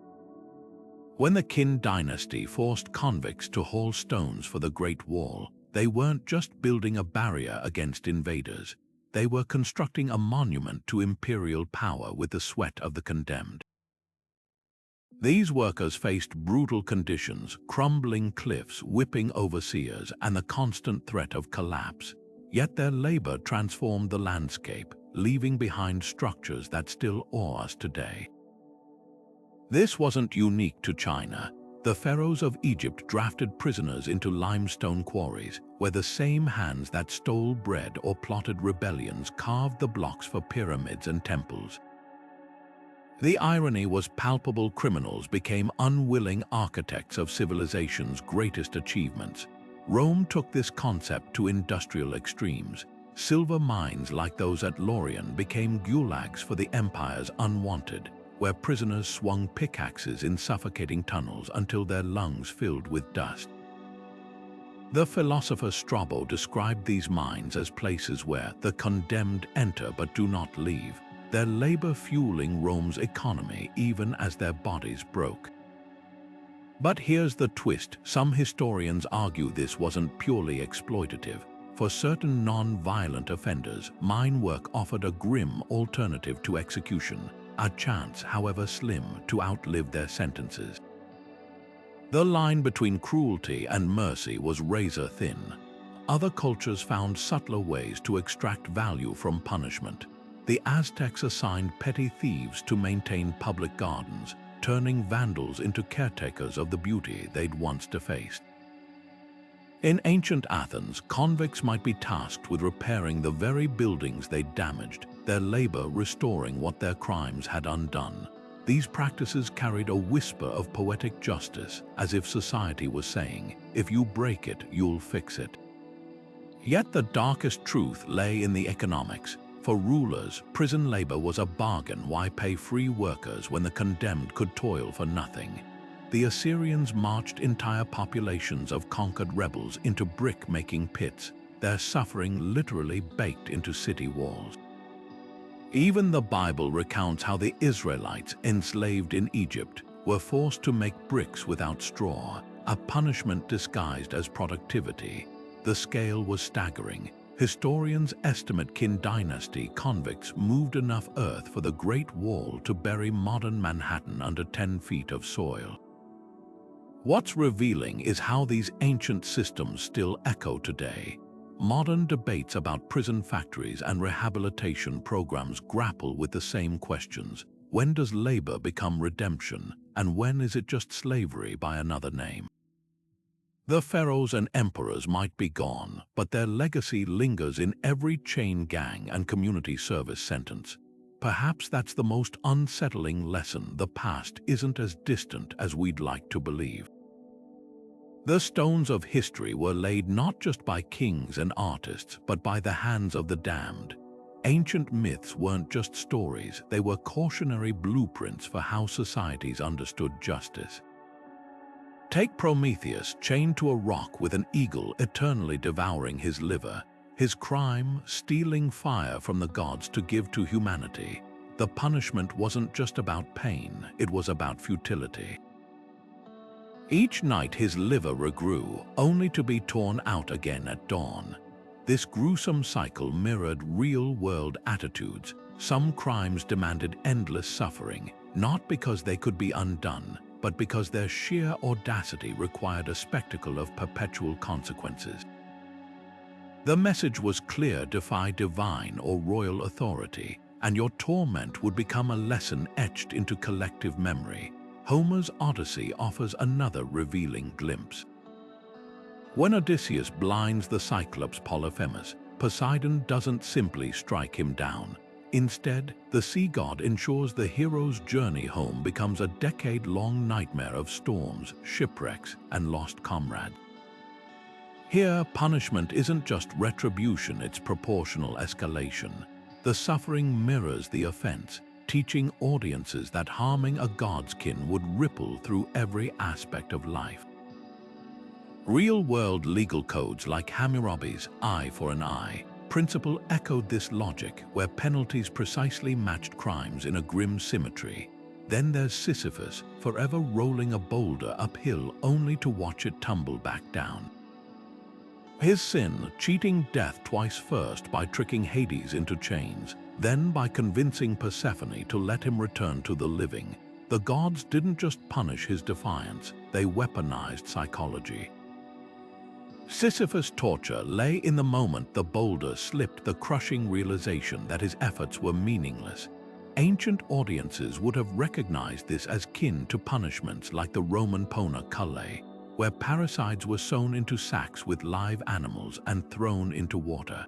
When the Qin dynasty forced convicts to haul stones for the Great Wall, they weren't just building a barrier against invaders. They were constructing a monument to imperial power with the sweat of the condemned. These workers faced brutal conditions, crumbling cliffs, whipping overseers, and the constant threat of collapse. Yet their labor transformed the landscape, leaving behind structures that still awe us today. This wasn't unique to China. The pharaohs of Egypt drafted prisoners into limestone quarries, where the same hands that stole bread or plotted rebellions carved the blocks for pyramids and temples. The irony was palpable. Criminals became unwilling architects of civilization's greatest achievements. Rome took this concept to industrial extremes. Silver mines like those at Lorient became gulags for the empire's unwanted, where prisoners swung pickaxes in suffocating tunnels until their lungs filled with dust. The philosopher Strabo described these mines as places where the condemned enter but do not leave, their labor fueling Rome's economy even as their bodies broke. But here's the twist. Some historians argue this wasn't purely exploitative. For certain non-violent offenders, mine work offered a grim alternative to execution, a chance, however slim, to outlive their sentences. The line between cruelty and mercy was razor thin. Other cultures found subtler ways to extract value from punishment. The Aztecs assigned petty thieves to maintain public gardens, turning vandals into caretakers of the beauty they'd once defaced. In ancient Athens, convicts might be tasked with repairing the very buildings they'd damaged, their labor restoring what their crimes had undone. These practices carried a whisper of poetic justice, as if society was saying, if you break it, you'll fix it. Yet the darkest truth lay in the economics. For rulers, prison labor was a bargain. Why pay free workers when the condemned could toil for nothing? The Assyrians marched entire populations of conquered rebels into brick-making pits, their suffering literally baked into city walls. Even the Bible recounts how the Israelites, enslaved in Egypt, were forced to make bricks without straw, a punishment disguised as productivity. The scale was staggering. Historians estimate Qin dynasty convicts moved enough earth for the Great Wall to bury modern Manhattan under 10 feet of soil. What's revealing is how these ancient systems still echo today. Modern debates about prison factories and rehabilitation programs grapple with the same questions. When does labor become redemption, and when is it just slavery by another name? The pharaohs and emperors might be gone, but their legacy lingers in every chain gang and community service sentence. Perhaps that's the most unsettling lesson. The past isn't as distant as we'd like to believe. The stones of history were laid not just by kings and artists, but by the hands of the damned. Ancient myths weren't just stories, they were cautionary blueprints for how societies understood justice. Take Prometheus, chained to a rock with an eagle eternally devouring his liver. His crime, stealing fire from the gods to give to humanity. The punishment wasn't just about pain, it was about futility. Each night his liver regrew, only to be torn out again at dawn. This gruesome cycle mirrored real-world attitudes. Some crimes demanded endless suffering, not because they could be undone, but because their sheer audacity required a spectacle of perpetual consequences. The message was clear: defy divine or royal authority, and your torment would become a lesson etched into collective memory. Homer's Odyssey offers another revealing glimpse. When Odysseus blinds the Cyclops Polyphemus, Poseidon doesn't simply strike him down. Instead, the sea god ensures the hero's journey home becomes a decade-long nightmare of storms, shipwrecks, and lost comrades. Here, punishment isn't just retribution, it's proportional escalation. The suffering mirrors the offense, teaching audiences that harming a god's kin would ripple through every aspect of life. Real-world legal codes like Hammurabi's eye for an eye principle echoed this logic, where penalties precisely matched crimes in a grim symmetry. Then there's Sisyphus, forever rolling a boulder uphill only to watch it tumble back down. His sin, cheating death twice, first by tricking Hades into chains, then by convincing Persephone to let him return to the living. The gods didn't just punish his defiance, they weaponized psychology. Sisyphus' torture lay in the moment the boulder slipped, the crushing realization that his efforts were meaningless. Ancient audiences would have recognized this as kin to punishments like the Roman Pona Cullae, where parricides were sewn into sacks with live animals and thrown into water.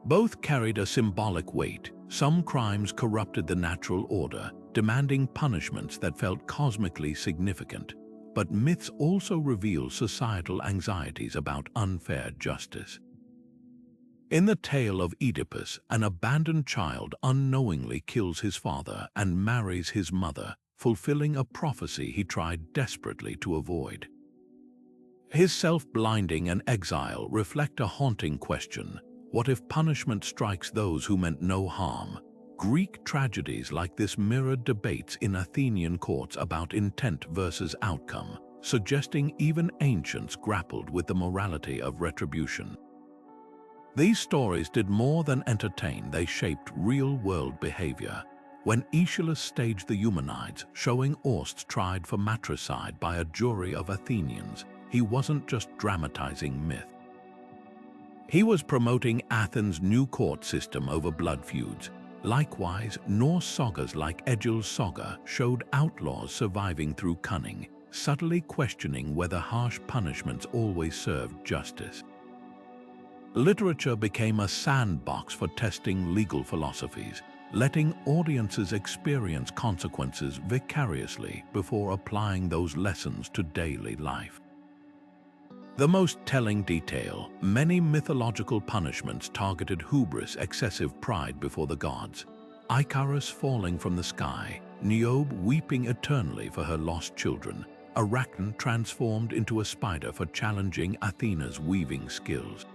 Both carried a symbolic weight. Some crimes corrupted the natural order, demanding punishments that felt cosmically significant. But myths also reveal societal anxieties about unfair justice. In the tale of Oedipus, an abandoned child unknowingly kills his father and marries his mother, fulfilling a prophecy he tried desperately to avoid. His self-blinding and exile reflect a haunting question: what if punishment strikes those who meant no harm? Greek tragedies like this mirrored debates in Athenian courts about intent versus outcome, suggesting even ancients grappled with the morality of retribution. These stories did more than entertain, they shaped real-world behavior. When Aeschylus staged the Eumenides, showing Orsts tried for matricide by a jury of Athenians, he wasn't just dramatizing myth. He was promoting Athens' new court system over blood feuds. Likewise, Norse sagas like Egil's saga showed outlaws surviving through cunning, subtly questioning whether harsh punishments always served justice. Literature became a sandbox for testing legal philosophies, letting audiences experience consequences vicariously before applying those lessons to daily life. The most telling detail: many mythological punishments targeted hubris, excessive pride before the gods. Icarus falling from the sky, Niobe weeping eternally for her lost children, Arachne transformed into a spider for challenging Athena's weaving skills.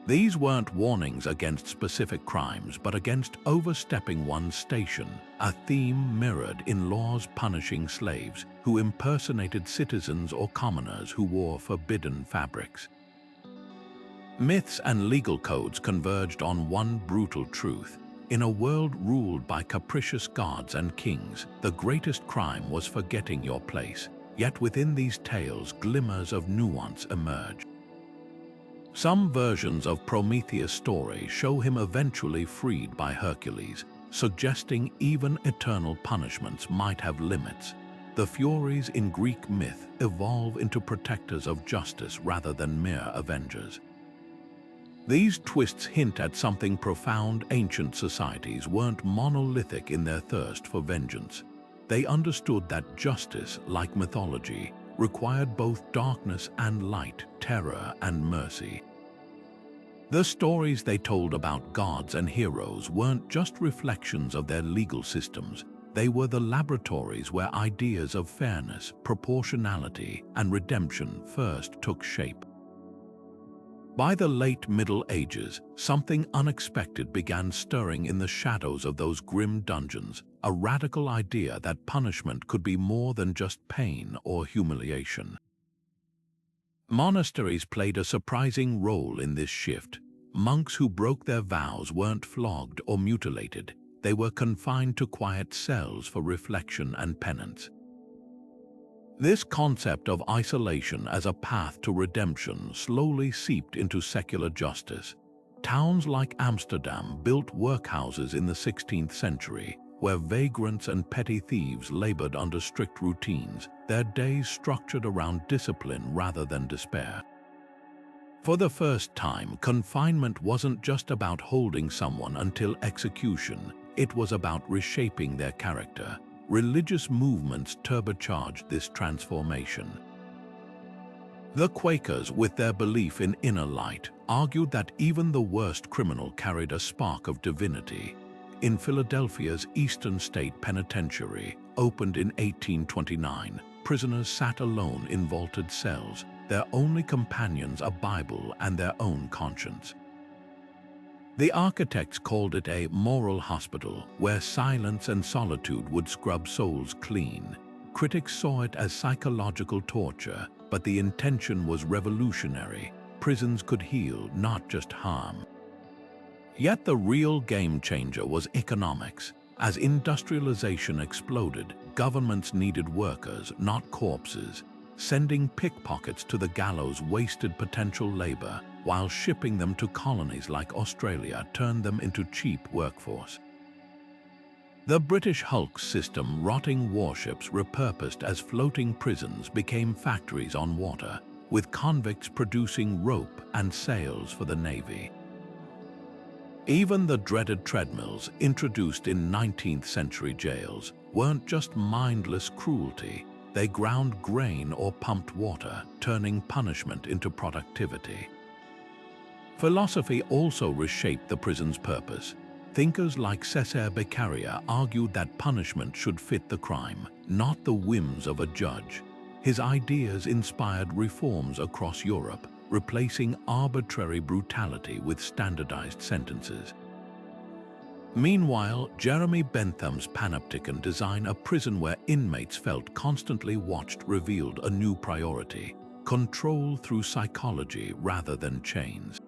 These weren't warnings against specific crimes, but against overstepping one's station, a theme mirrored in laws punishing slaves who impersonated citizens or commoners who wore forbidden fabrics. Myths and legal codes converged on one brutal truth: in a world ruled by capricious gods and kings, the greatest crime was forgetting your place. Yet within these tales, glimmers of nuance emerge. Some versions of Prometheus' story show him eventually freed by Hercules, suggesting even eternal punishments might have limits. The Furies in Greek myth evolve into protectors of justice rather than mere avengers. These twists hint at something profound: ancient societies weren't monolithic in their thirst for vengeance. They understood that justice, like mythology, required both darkness and light, terror and mercy. The stories they told about gods and heroes weren't just reflections of their legal systems. They were the laboratories where ideas of fairness, proportionality, and redemption first took shape. By the late Middle Ages, something unexpected began stirring in the shadows of those grim dungeons, a radical idea that punishment could be more than just pain or humiliation. Monasteries played a surprising role in this shift. Monks who broke their vows weren't flogged or mutilated. They were confined to quiet cells for reflection and penance. This concept of isolation as a path to redemption slowly seeped into secular justice. Towns like Amsterdam built workhouses in the 16th century, where vagrants and petty thieves labored under strict routines, their days structured around discipline rather than despair. For the first time, confinement wasn't just about holding someone until execution, it was about reshaping their character. Religious movements turbocharged this transformation. The Quakers, with their belief in inner light, argued that even the worst criminal carried a spark of divinity. In Philadelphia's Eastern State Penitentiary, opened in 1829, prisoners sat alone in vaulted cells, their only companions a Bible and their own conscience. The architects called it a moral hospital, where silence and solitude would scrub souls clean. Critics saw it as psychological torture, but the intention was revolutionary. Prisons could heal, not just harm. Yet the real game changer was economics. As industrialization exploded, governments needed workers, not corpses. Sending pickpockets to the gallows wasted potential labor, while shipping them to colonies like Australia turned them into cheap workforce. The British hulk system, rotting warships repurposed as floating prisons, became factories on water, with convicts producing rope and sails for the Navy. Even the dreaded treadmills, introduced in 19th century jails, weren't just mindless cruelty. They ground grain or pumped water, turning punishment into productivity. Philosophy also reshaped the prison's purpose. Thinkers like Cesare Beccaria argued that punishment should fit the crime, not the whims of a judge. His ideas inspired reforms across Europe, replacing arbitrary brutality with standardized sentences. Meanwhile, Jeremy Bentham's panopticon design, a prison where inmates felt constantly watched, revealed a new priority: control through psychology rather than chains.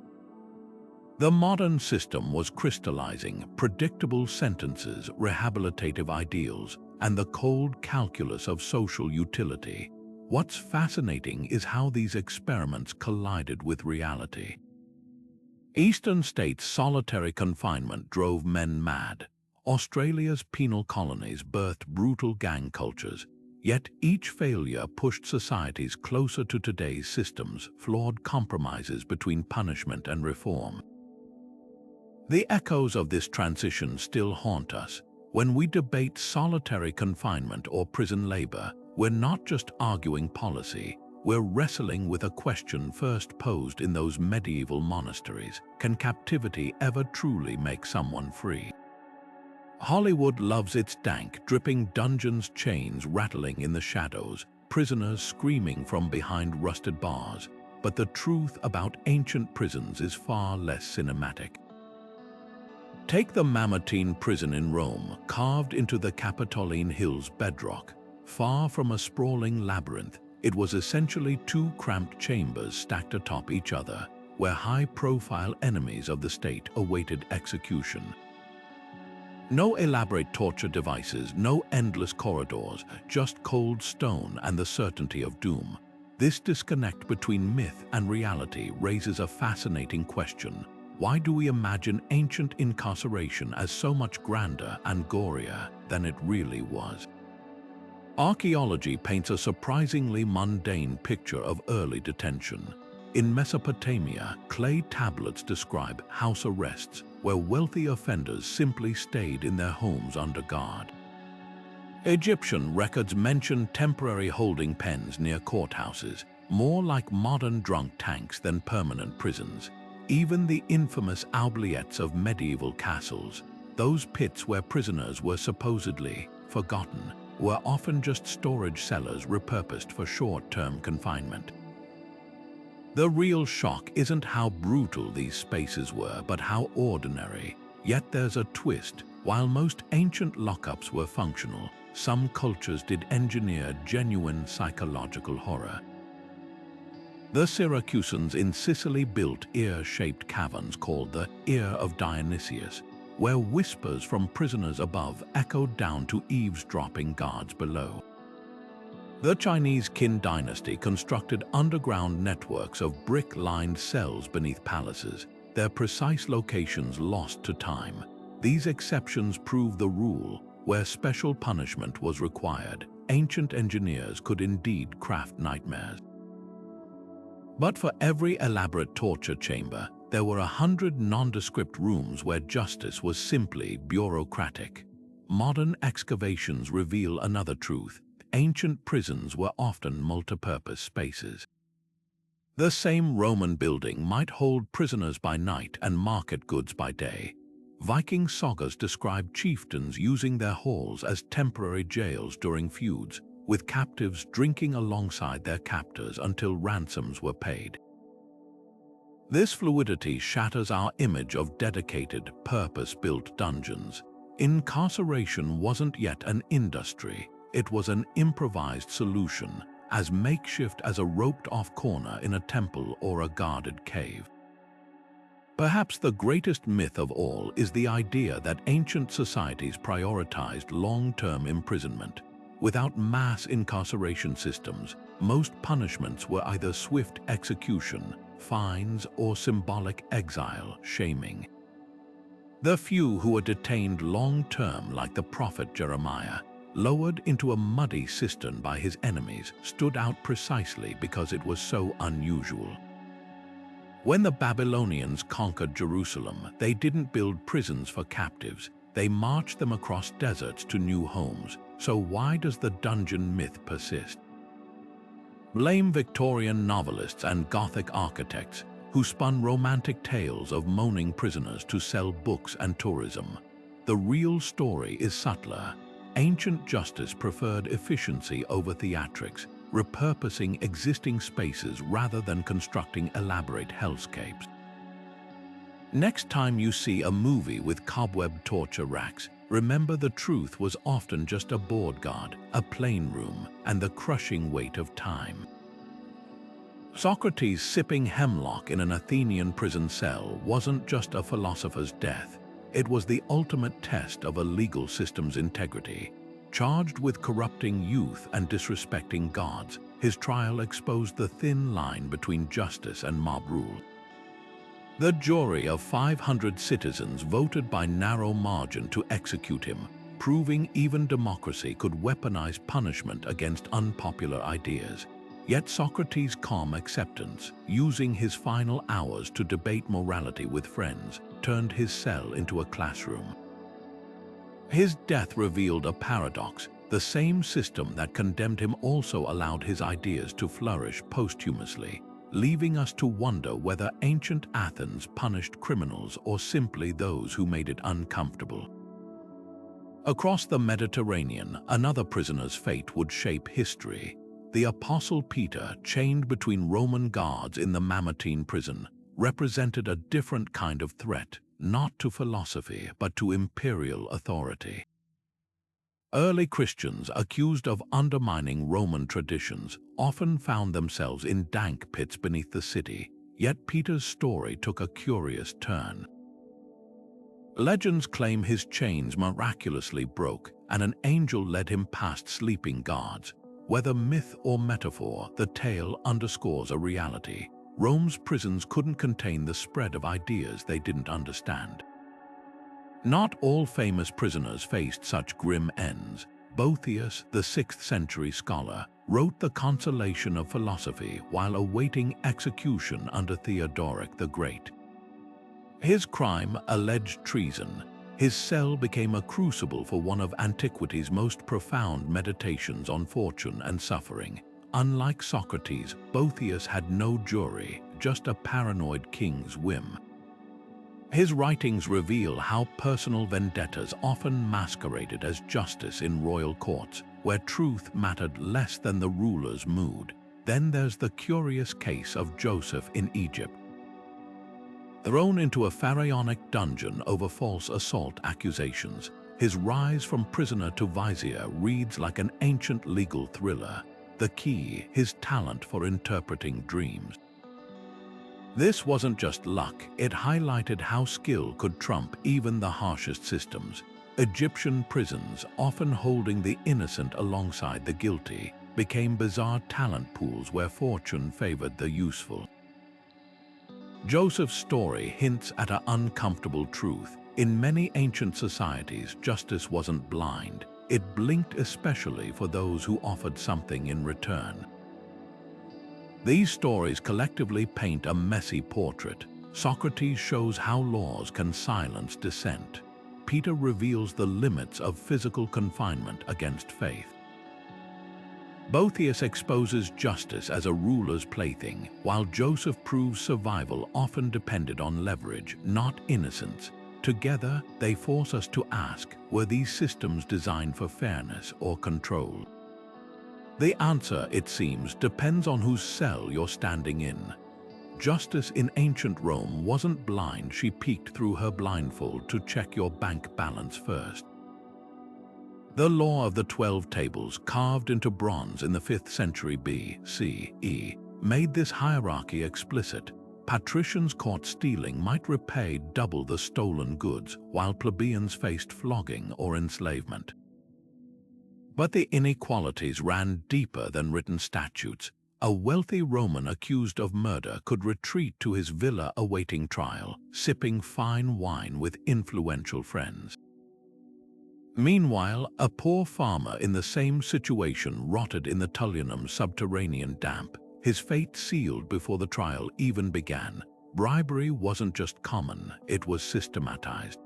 The modern system was crystallizing: predictable sentences, rehabilitative ideals, and the cold calculus of social utility. What's fascinating is how these experiments collided with reality. Eastern states' solitary confinement drove men mad. Australia's penal colonies birthed brutal gang cultures. Yet each failure pushed societies closer to today's systems, flawed compromises between punishment and reform. The echoes of this transition still haunt us. When we debate solitary confinement or prison labor, we're not just arguing policy. We're wrestling with a question first posed in those medieval monasteries: can captivity ever truly make someone free? Hollywood loves its dank, dripping dungeons, chains rattling in the shadows, prisoners screaming from behind rusted bars. But the truth about ancient prisons is far less cinematic. Take the Mamertine prison in Rome, carved into the Capitoline Hills bedrock. Far from a sprawling labyrinth, it was essentially two cramped chambers stacked atop each other, where high-profile enemies of the state awaited execution. No elaborate torture devices, no endless corridors, just cold stone and the certainty of doom. This disconnect between myth and reality raises a fascinating question. Why do we imagine ancient incarceration as so much grander and gorier than it really was? Archaeology paints a surprisingly mundane picture of early detention. In Mesopotamia, clay tablets describe house arrests, where wealthy offenders simply stayed in their homes under guard. Egyptian records mention temporary holding pens near courthouses, more like modern drunk tanks than permanent prisons. Even the infamous oubliettes of medieval castles, those pits where prisoners were supposedly forgotten, were often just storage cellars repurposed for short-term confinement. The real shock isn't how brutal these spaces were, but how ordinary. Yet there's a twist. While most ancient lockups were functional, some cultures did engineer genuine psychological horror. The Syracusans in Sicily built ear-shaped caverns called the Ear of Dionysius, where whispers from prisoners above echoed down to eavesdropping guards below. The Chinese Qin dynasty constructed underground networks of brick-lined cells beneath palaces, their precise locations lost to time. These exceptions prove the rule. Where special punishment was required, ancient engineers could indeed craft nightmares. But for every elaborate torture chamber, there were 100 nondescript rooms where justice was simply bureaucratic. Modern excavations reveal another truth. Ancient prisons were often multipurpose spaces. The same Roman building might hold prisoners by night and market goods by day. Viking sagas describe chieftains using their halls as temporary jails during feuds, with captives drinking alongside their captors until ransoms were paid. This fluidity shatters our image of dedicated, purpose-built dungeons. Incarceration wasn't yet an industry, it was an improvised solution, as makeshift as a roped-off corner in a temple or a guarded cave. Perhaps the greatest myth of all is the idea that ancient societies prioritized long-term imprisonment. Without mass incarceration systems, most punishments were either swift execution, fines, or symbolic exile, shaming. The few who were detained long-term, like the prophet Jeremiah, lowered into a muddy cistern by his enemies, stood out precisely because it was so unusual. When the Babylonians conquered Jerusalem, they didn't build prisons for captives, they marched them across deserts to new homes. So why does the dungeon myth persist? Blame Victorian novelists and Gothic architects who spun romantic tales of moaning prisoners to sell books and tourism. The real story is subtler. Ancient justice preferred efficiency over theatrics, repurposing existing spaces rather than constructing elaborate hellscapes. Next time you see a movie with cobweb torture racks, remember the truth was often just a board guard, a plain room, and the crushing weight of time. Socrates sipping hemlock in an Athenian prison cell wasn't just a philosopher's death. It was the ultimate test of a legal system's integrity. Charged with corrupting youth and disrespecting gods, his trial exposed the thin line between justice and mob rule. The jury of 500 citizens voted by narrow margin to execute him, proving even democracy could weaponize punishment against unpopular ideas. Yet Socrates' calm acceptance, using his final hours to debate morality with friends, turned his cell into a classroom. His death revealed a paradox. The same system that condemned him also allowed his ideas to flourish posthumously, leaving us to wonder whether ancient Athens punished criminals or simply those who made it uncomfortable. Across the Mediterranean, another prisoner's fate would shape history. The Apostle Peter, chained between Roman guards in the Mamertine prison, represented a different kind of threat, not to philosophy but to imperial authority. Early Christians accused of undermining Roman traditions often found themselves in dank pits beneath the city, yet Peter's story took a curious turn. Legends claim his chains miraculously broke and an angel led him past sleeping guards. Whether myth or metaphor, the tale underscores a reality. Rome's prisons couldn't contain the spread of ideas they didn't understand. Not all famous prisoners faced such grim ends. Boethius, the 6th century scholar, wrote The Consolation of Philosophy while awaiting execution under Theodoric the Great. His crime, alleged treason, his cell became a crucible for one of antiquity's most profound meditations on fortune and suffering. Unlike Socrates, Boethius had no jury, just a paranoid king's whim. His writings reveal how personal vendettas often masqueraded as justice in royal courts, where truth mattered less than the ruler's mood. Then there's the curious case of Joseph in Egypt. Thrown into a pharaonic dungeon over false assault accusations, his rise from prisoner to vizier reads like an ancient legal thriller. The key, his talent for interpreting dreams. This wasn't just luck, it highlighted how skill could trump even the harshest systems. Egyptian prisons, often holding the innocent alongside the guilty, became bizarre talent pools where fortune favored the useful. Joseph's story hints at an uncomfortable truth. In many ancient societies, justice wasn't blind. It blinked especially for those who offered something in return. These stories collectively paint a messy portrait. Socrates shows how laws can silence dissent. Peter reveals the limits of physical confinement against faith. Boethius exposes justice as a ruler's plaything, while Joseph proves survival often depended on leverage, not innocence. Together, they force us to ask, were these systems designed for fairness or control? The answer, it seems, depends on whose cell you're standing in. Justice in ancient Rome wasn't blind. She peeked through her blindfold to check your bank balance first. The law of the 12 tables, carved into bronze in the 5th century BCE, made this hierarchy explicit. Patricians caught stealing might repay double the stolen goods, while plebeians faced flogging or enslavement. But the inequalities ran deeper than written statutes. A wealthy Roman accused of murder could retreat to his villa awaiting trial, sipping fine wine with influential friends. Meanwhile, a poor farmer in the same situation rotted in the Tullianum's subterranean damp, his fate sealed before the trial even began. Bribery wasn't just common, it was systematized.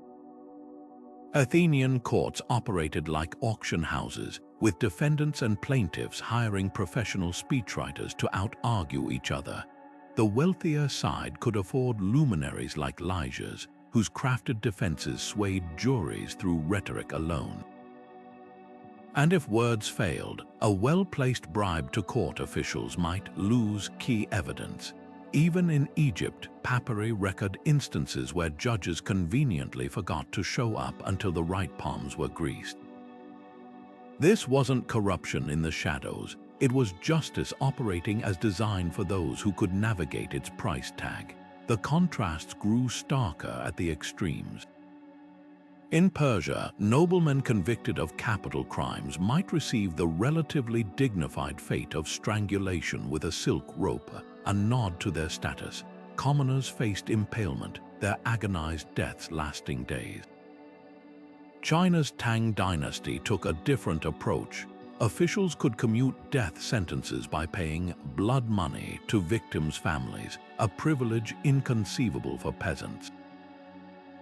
Athenian courts operated like auction houses, with defendants and plaintiffs hiring professional speechwriters to out-argue each other. The wealthier side could afford luminaries like Lysias, whose crafted defenses swayed juries through rhetoric alone. And if words failed, a well-placed bribe to court officials might lose key evidence. Even in Egypt, papyri record instances where judges conveniently forgot to show up until the right palms were greased. This wasn't corruption in the shadows, it was justice operating as designed for those who could navigate its price tag. The contrasts grew starker at the extremes. In Persia, noblemen convicted of capital crimes might receive the relatively dignified fate of strangulation with a silk rope, a nod to their status. Commoners faced impalement, their agonized deaths lasting days. China's Tang dynasty took a different approach. Officials could commute death sentences by paying blood money to victims' families, a privilege inconceivable for peasants.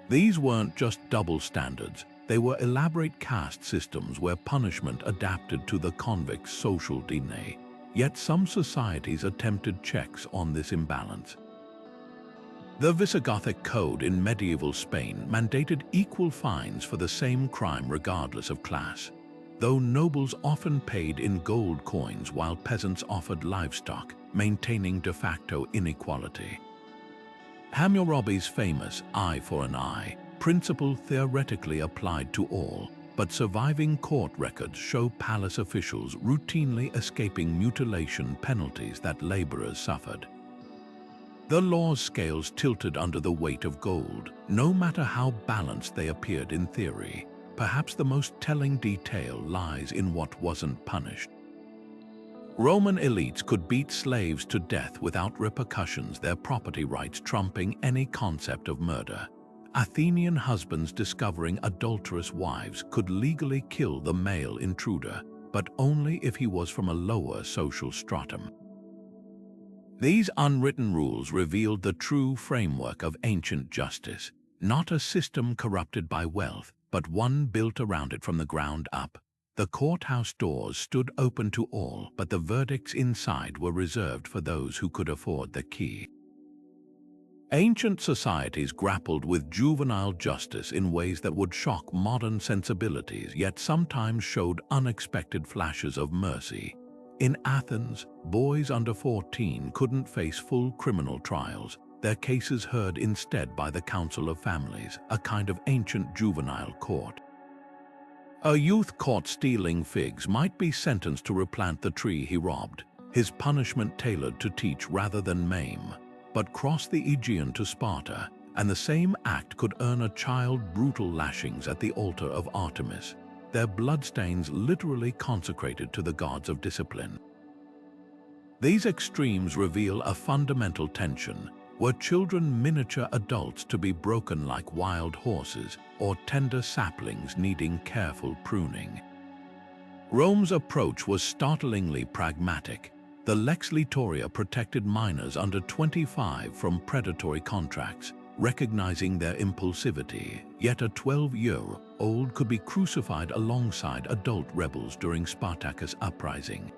These weren't just double standards, they were elaborate caste systems where punishment adapted to the convict's social DNA. Yet some societies attempted checks on this imbalance. The Visigothic Code in medieval Spain mandated equal fines for the same crime regardless of class, though nobles often paid in gold coins while peasants offered livestock, maintaining de facto inequality. Hammurabi's famous eye for an eye principle theoretically applied to all, but surviving court records show palace officials routinely escaping mutilation penalties that laborers suffered. The law's scales tilted under the weight of gold, no matter how balanced they appeared in theory. Perhaps the most telling detail lies in what wasn't punished. Roman elites could beat slaves to death without repercussions, their property rights trumping any concept of murder. Athenian husbands discovering adulterous wives could legally kill the male intruder, but only if he was from a lower social stratum. These unwritten rules revealed the true framework of ancient justice, not a system corrupted by wealth, but one built around it from the ground up. The courthouse doors stood open to all, but the verdicts inside were reserved for those who could afford the key. Ancient societies grappled with juvenile justice in ways that would shock modern sensibilities, yet sometimes showed unexpected flashes of mercy. In Athens, boys under 14 couldn't face full criminal trials, their cases heard instead by the Council of Families, a kind of ancient juvenile court. A youth caught stealing figs might be sentenced to replant the tree he robbed, his punishment tailored to teach rather than maim. But cross the Aegean to Sparta, and the same act could earn a child brutal lashings at the altar of Artemis. their bloodstains literally consecrated to the gods of discipline. These extremes reveal a fundamental tension. Were children miniature adults to be broken like wild horses, or tender saplings needing careful pruning? Rome's approach was startlingly pragmatic. The lex litoria protected minors under 25 from predatory contracts, recognizing their impulsivity, yet a 12-year-old could be crucified alongside adult rebels during Spartacus' uprising.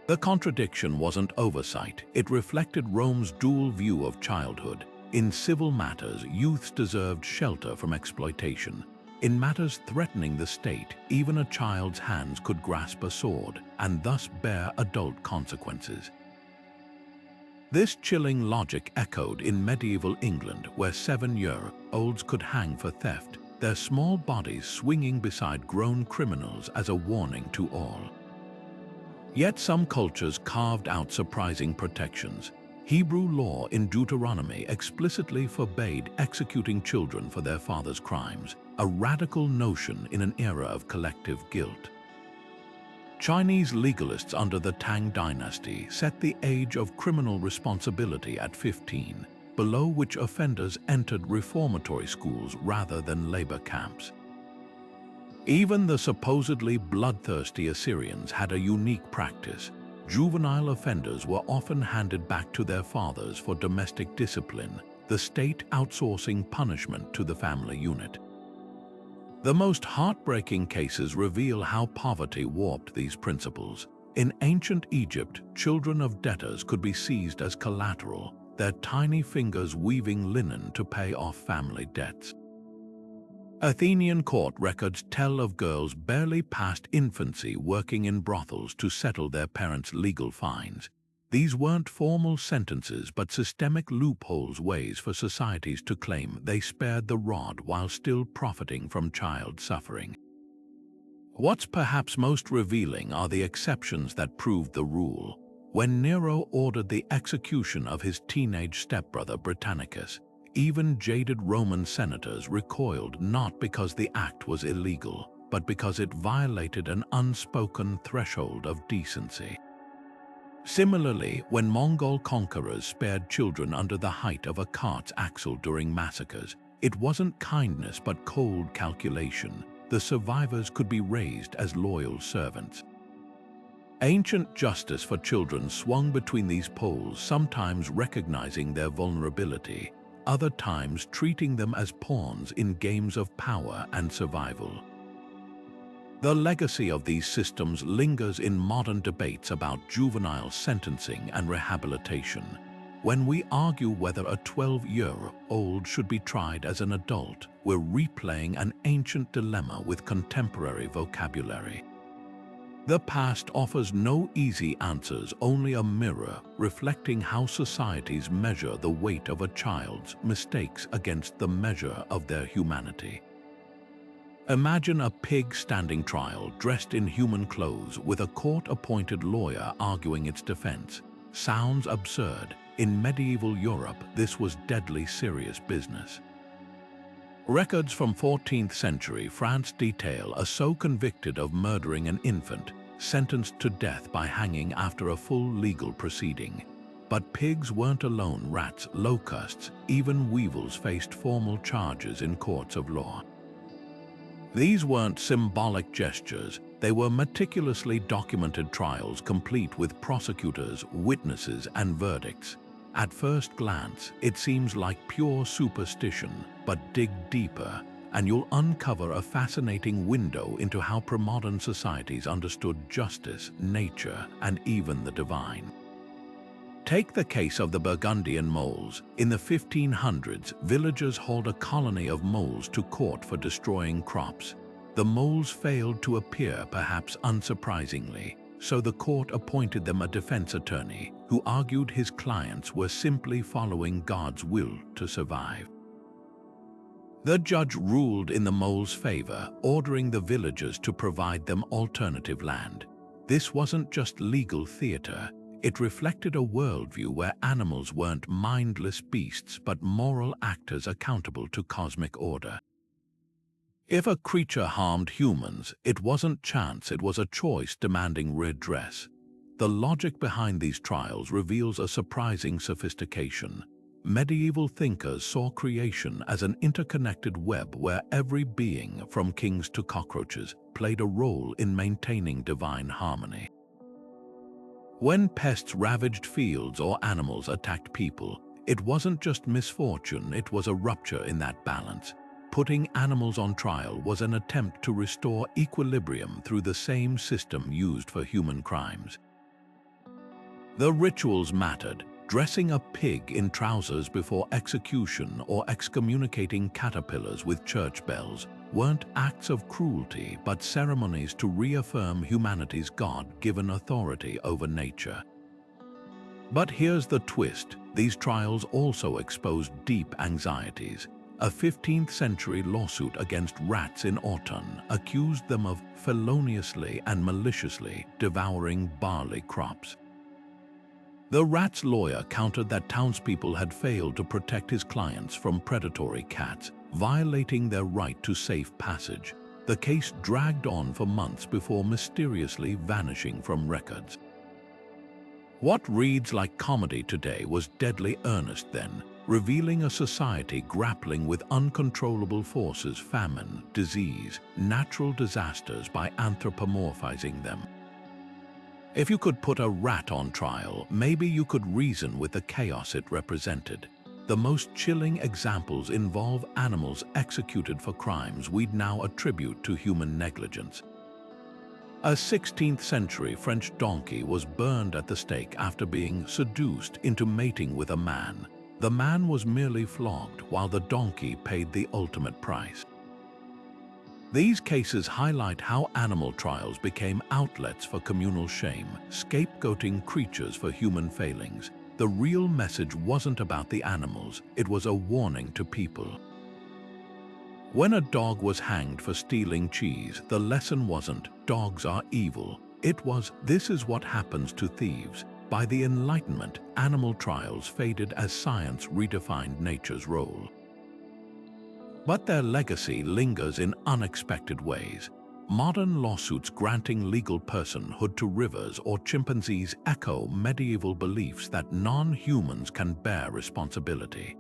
The contradiction wasn't oversight, it reflected Rome's dual view of childhood. In civil matters, youths deserved shelter from exploitation. In matters threatening the state, even a child's hands could grasp a sword, and thus bear adult consequences. This chilling logic echoed in medieval England, where 7-year-olds could hang for theft, their small bodies swinging beside grown criminals as a warning to all. Yet some cultures carved out surprising protections. Hebrew law in Deuteronomy explicitly forbade executing children for their father's crimes, a radical notion in an era of collective guilt. Chinese legalists under the Tang dynasty set the age of criminal responsibility at 15, below which offenders entered reformatory schools rather than labor camps. Even the supposedly bloodthirsty Assyrians had a unique practice. Juvenile offenders were often handed back to their fathers for domestic discipline, the state outsourcing punishment to the family unit. The most heartbreaking cases reveal how poverty warped these principles. In ancient Egypt, children of debtors could be seized as collateral, their tiny fingers weaving linen to pay off family debts. Athenian court records tell of girls barely past infancy working in brothels to settle their parents' legal fines. These weren't formal sentences but systemic loopholes, ways for societies to claim they spared the rod while still profiting from child suffering. What's perhaps most revealing are the exceptions that proved the rule. When Nero ordered the execution of his teenage stepbrother Britannicus, even jaded Roman senators recoiled, not because the act was illegal, but because it violated an unspoken threshold of decency. Similarly, when Mongol conquerors spared children under the height of a cart's axle during massacres, it wasn't kindness but cold calculation. The survivors could be raised as loyal servants. Ancient justice for children swung between these poles, sometimes recognizing their vulnerability, other times treating them as pawns in games of power and survival. The legacy of these systems lingers in modern debates about juvenile sentencing and rehabilitation. When we argue whether a 12-year-old should be tried as an adult, we're replaying an ancient dilemma with contemporary vocabulary. The past offers no easy answers, only a mirror reflecting how societies measure the weight of a child's mistakes against the measure of their humanity. Imagine a pig standing trial dressed in human clothes with a court-appointed lawyer arguing its defense. Sounds absurd. In medieval Europe, this was deadly serious business. Records from 14th century France detail a sow convicted of murdering an infant, sentenced to death by hanging after a full legal proceeding. But pigs weren't alone. Rats, locusts, even weevils faced formal charges in courts of law. These weren't symbolic gestures, they were meticulously documented trials complete with prosecutors, witnesses, and verdicts. At first glance, it seems like pure superstition, but dig deeper, and you'll uncover a fascinating window into how premodern societies understood justice, nature, and even the divine. Take the case of the Burgundian moles. In the 1500s, villagers hauled a colony of moles to court for destroying crops. The moles failed to appear, perhaps unsurprisingly, so the court appointed them a defense attorney who argued his clients were simply following God's will to survive. The judge ruled in the moles' favor, ordering the villagers to provide them alternative land. This wasn't just legal theater, it reflected a worldview where animals weren't mindless beasts but moral actors accountable to cosmic order. If a creature harmed humans, it wasn't chance, it was a choice demanding redress. The logic behind these trials reveals a surprising sophistication. Medieval thinkers saw creation as an interconnected web where every being, from kings to cockroaches, played a role in maintaining divine harmony. When pests ravaged fields or animals attacked people, it wasn't just misfortune, it was a rupture in that balance. Putting animals on trial was an attempt to restore equilibrium through the same system used for human crimes. The rituals mattered. Dressing a pig in trousers before execution or excommunicating caterpillars with church bells weren't acts of cruelty but ceremonies to reaffirm humanity's God-given authority over nature. But here's the twist. These trials also exposed deep anxieties. A 15th century lawsuit against rats in Autun accused them of feloniously and maliciously devouring barley crops. The rat's lawyer countered that townspeople had failed to protect his clients from predatory cats, violating their right to safe passage. The case dragged on for months before mysteriously vanishing from records. What reads like comedy today was deadly earnest then, revealing a society grappling with uncontrollable forces, famine, disease, natural disasters by anthropomorphizing them. If you could put a rat on trial, maybe you could reason with the chaos it represented. The most chilling examples involve animals executed for crimes we'd now attribute to human negligence. A 16th century French donkey was burned at the stake after being seduced into mating with a man. The man was merely flogged while the donkey paid the ultimate price. These cases highlight how animal trials became outlets for communal shame, scapegoating creatures for human failings. The real message wasn't about the animals, it was a warning to people. When a dog was hanged for stealing cheese, the lesson wasn't, dogs are evil. It was, this is what happens to thieves. By the Enlightenment, animal trials faded as science redefined nature's role. But their legacy lingers in unexpected ways. Modern lawsuits granting legal personhood to rivers or chimpanzees echo medieval beliefs that non-humans can bear responsibility.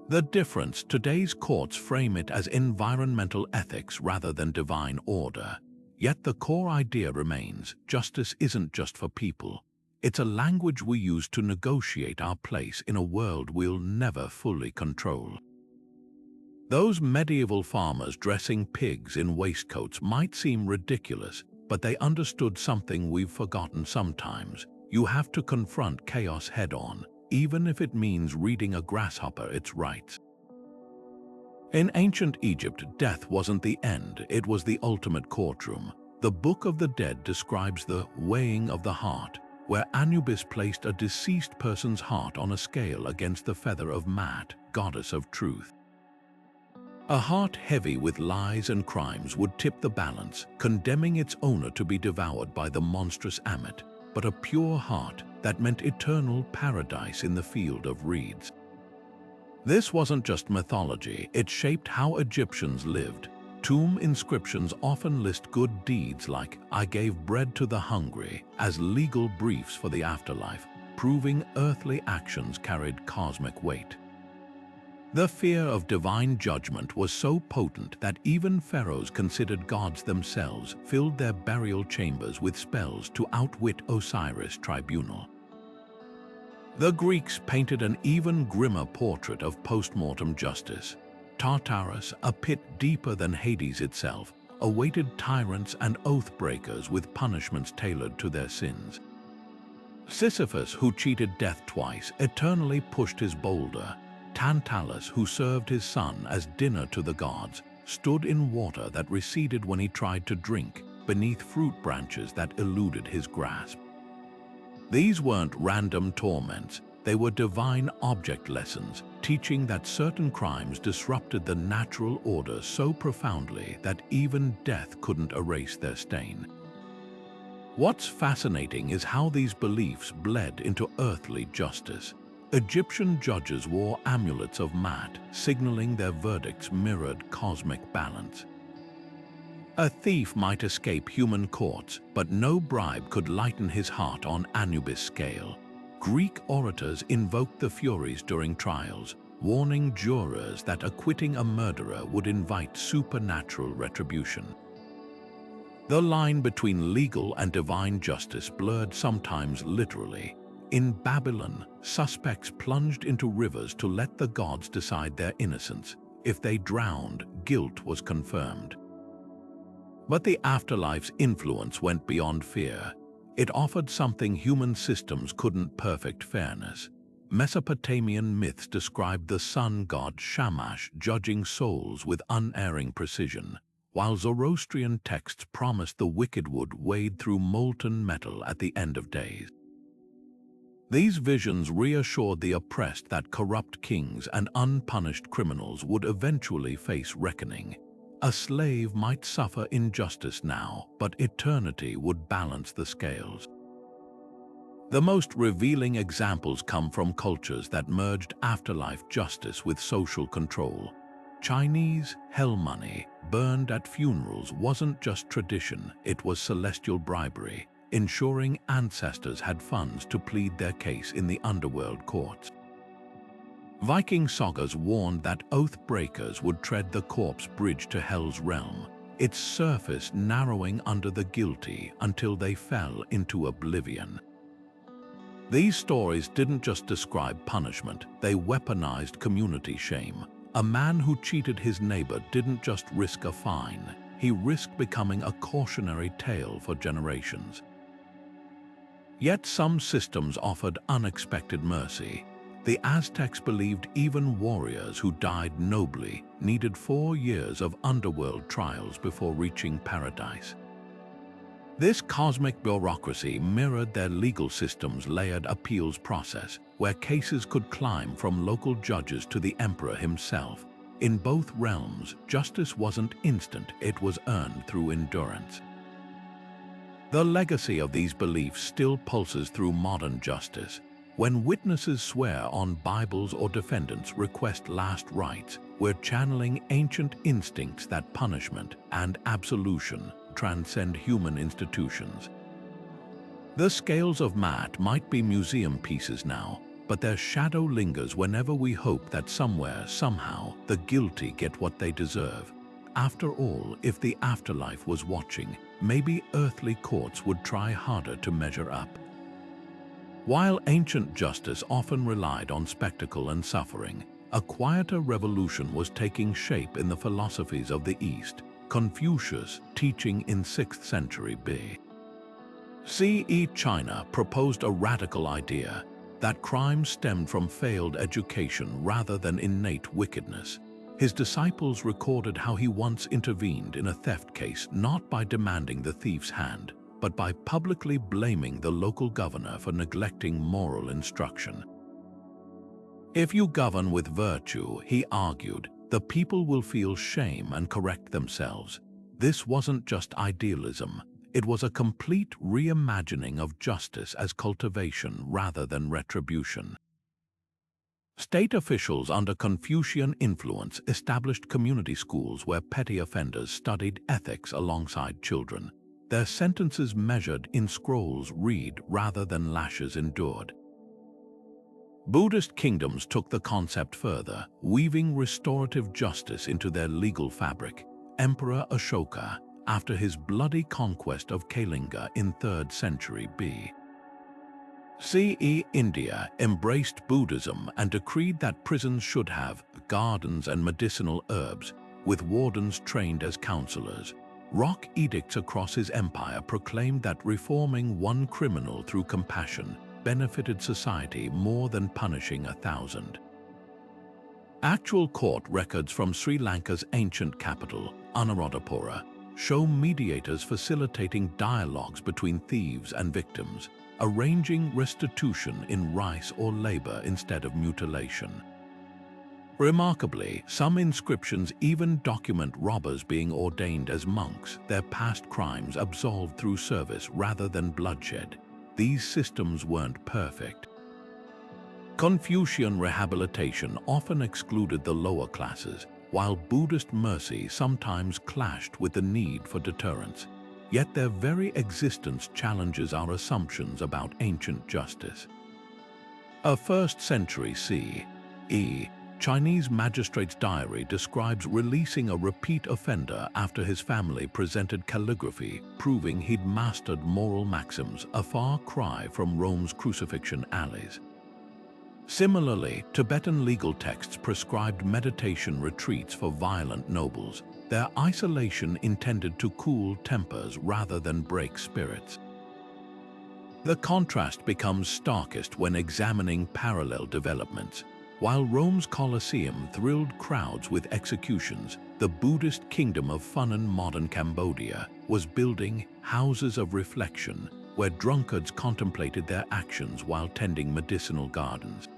The difference, today's courts frame it as environmental ethics rather than divine order. Yet the core idea remains, justice isn't just for people. It's a language we use to negotiate our place in a world we'll never fully control. Those medieval farmers dressing pigs in waistcoats might seem ridiculous, but they understood something we've forgotten sometimes. You have to confront chaos head-on, even if it means reading a grasshopper its rights. In ancient Egypt, death wasn't the end, it was the ultimate courtroom. The Book of the Dead describes the weighing of the heart, where Anubis placed a deceased person's heart on a scale against the feather of Mat, goddess of truth. A heart heavy with lies and crimes would tip the balance, condemning its owner to be devoured by the monstrous Ammit, but a pure heart that meant eternal paradise in the field of reeds. This wasn't just mythology, it shaped how Egyptians lived. Tomb inscriptions often list good deeds like, "I gave bread to the hungry," as legal briefs for the afterlife, proving earthly actions carried cosmic weight. The fear of divine judgment was so potent that even pharaohs considered gods themselves filled their burial chambers with spells to outwit Osiris' tribunal. The Greeks painted an even grimmer portrait of post-mortem justice. Tartarus, a pit deeper than Hades itself, awaited tyrants and oath-breakers with punishments tailored to their sins. Sisyphus, who cheated death twice, eternally pushed his boulder. Tantalus, who served his son as dinner to the gods, stood in water that receded when he tried to drink, beneath fruit branches that eluded his grasp. These weren't random torments, they were divine object lessons, teaching that certain crimes disrupted the natural order so profoundly that even death couldn't erase their stain. What's fascinating is how these beliefs bled into earthly justice. Egyptian judges wore amulets of mat, signaling their verdicts mirrored cosmic balance. A thief might escape human courts, but no bribe could lighten his heart on Anubis' scale. Greek orators invoked the Furies during trials, warning jurors that acquitting a murderer would invite supernatural retribution. The line between legal and divine justice blurred, sometimes literally. In Babylon, suspects plunged into rivers to let the gods decide their innocence. If they drowned, guilt was confirmed. But the afterlife's influence went beyond fear. It offered something human systems couldn't: perfect fairness. Mesopotamian myths described the sun god Shamash judging souls with unerring precision, while Zoroastrian texts promised the wicked would wade through molten metal at the end of days. These visions reassured the oppressed that corrupt kings and unpunished criminals would eventually face reckoning. A slave might suffer injustice now, but eternity would balance the scales. The most revealing examples come from cultures that merged afterlife justice with social control. Chinese hell money, burned at funerals, wasn't just tradition, it was celestial bribery, ensuring ancestors had funds to plead their case in the underworld courts. Viking sagas warned that oath breakers would tread the corpse bridge to Hell's realm, its surface narrowing under the guilty until they fell into oblivion. These stories didn't just describe punishment, they weaponized community shame. A man who cheated his neighbor didn't just risk a fine, he risked becoming a cautionary tale for generations. Yet some systems offered unexpected mercy. The Aztecs believed even warriors who died nobly needed 4 years of underworld trials before reaching paradise. This cosmic bureaucracy mirrored their legal system's layered appeals process, where cases could climb from local judges to the emperor himself. In both realms, justice wasn't instant, it was earned through endurance. The legacy of these beliefs still pulses through modern justice. When witnesses swear on Bibles or defendants request last rites, we're channeling ancient instincts that punishment and absolution transcend human institutions. The scales of mat might be museum pieces now, but their shadow lingers whenever we hope that somewhere, somehow, the guilty get what they deserve. After all, if the afterlife was watching, maybe earthly courts would try harder to measure up. While ancient justice often relied on spectacle and suffering, a quieter revolution was taking shape in the philosophies of the East. Confucius, teaching in 6th century BC, China proposed a radical idea that crime stemmed from failed education rather than innate wickedness. His disciples recorded how he once intervened in a theft case not by demanding the thief's hand, but by publicly blaming the local governor for neglecting moral instruction. If you govern with virtue, he argued, the people will feel shame and correct themselves. This wasn't just idealism, it was a complete reimagining of justice as cultivation rather than retribution. State officials under Confucian influence established community schools where petty offenders studied ethics alongside children. Their sentences measured in scrolls read rather than lashes endured. Buddhist kingdoms took the concept further, weaving restorative justice into their legal fabric. Emperor Ashoka, after his bloody conquest of Kalinga in 3rd century BC, India embraced Buddhism and decreed that prisons should have gardens and medicinal herbs, with wardens trained as counselors. Rock edicts across his empire proclaimed that reforming one criminal through compassion benefited society more than punishing 1,000. Actual court records from Sri Lanka's ancient capital, Anuradhapura, show mediators facilitating dialogues between thieves and victims, arranging restitution in rice or labor instead of mutilation. Remarkably, some inscriptions even document robbers being ordained as monks, their past crimes absolved through service rather than bloodshed. These systems weren't perfect. Confucian rehabilitation often excluded the lower classes, while Buddhist mercy sometimes clashed with the need for deterrence. Yet their very existence challenges our assumptions about ancient justice. A 1st century CE Chinese magistrate's diary describes releasing a repeat offender after his family presented calligraphy, proving he'd mastered moral maxims, a far cry from Rome's crucifixion alleys. Similarly, Tibetan legal texts prescribed meditation retreats for violent nobles, their isolation intended to cool tempers rather than break spirits. The contrast becomes starkest when examining parallel developments. While Rome's Colosseum thrilled crowds with executions, the Buddhist kingdom of Funan, modern Cambodia, was building houses of reflection where drunkards contemplated their actions while tending medicinal gardens.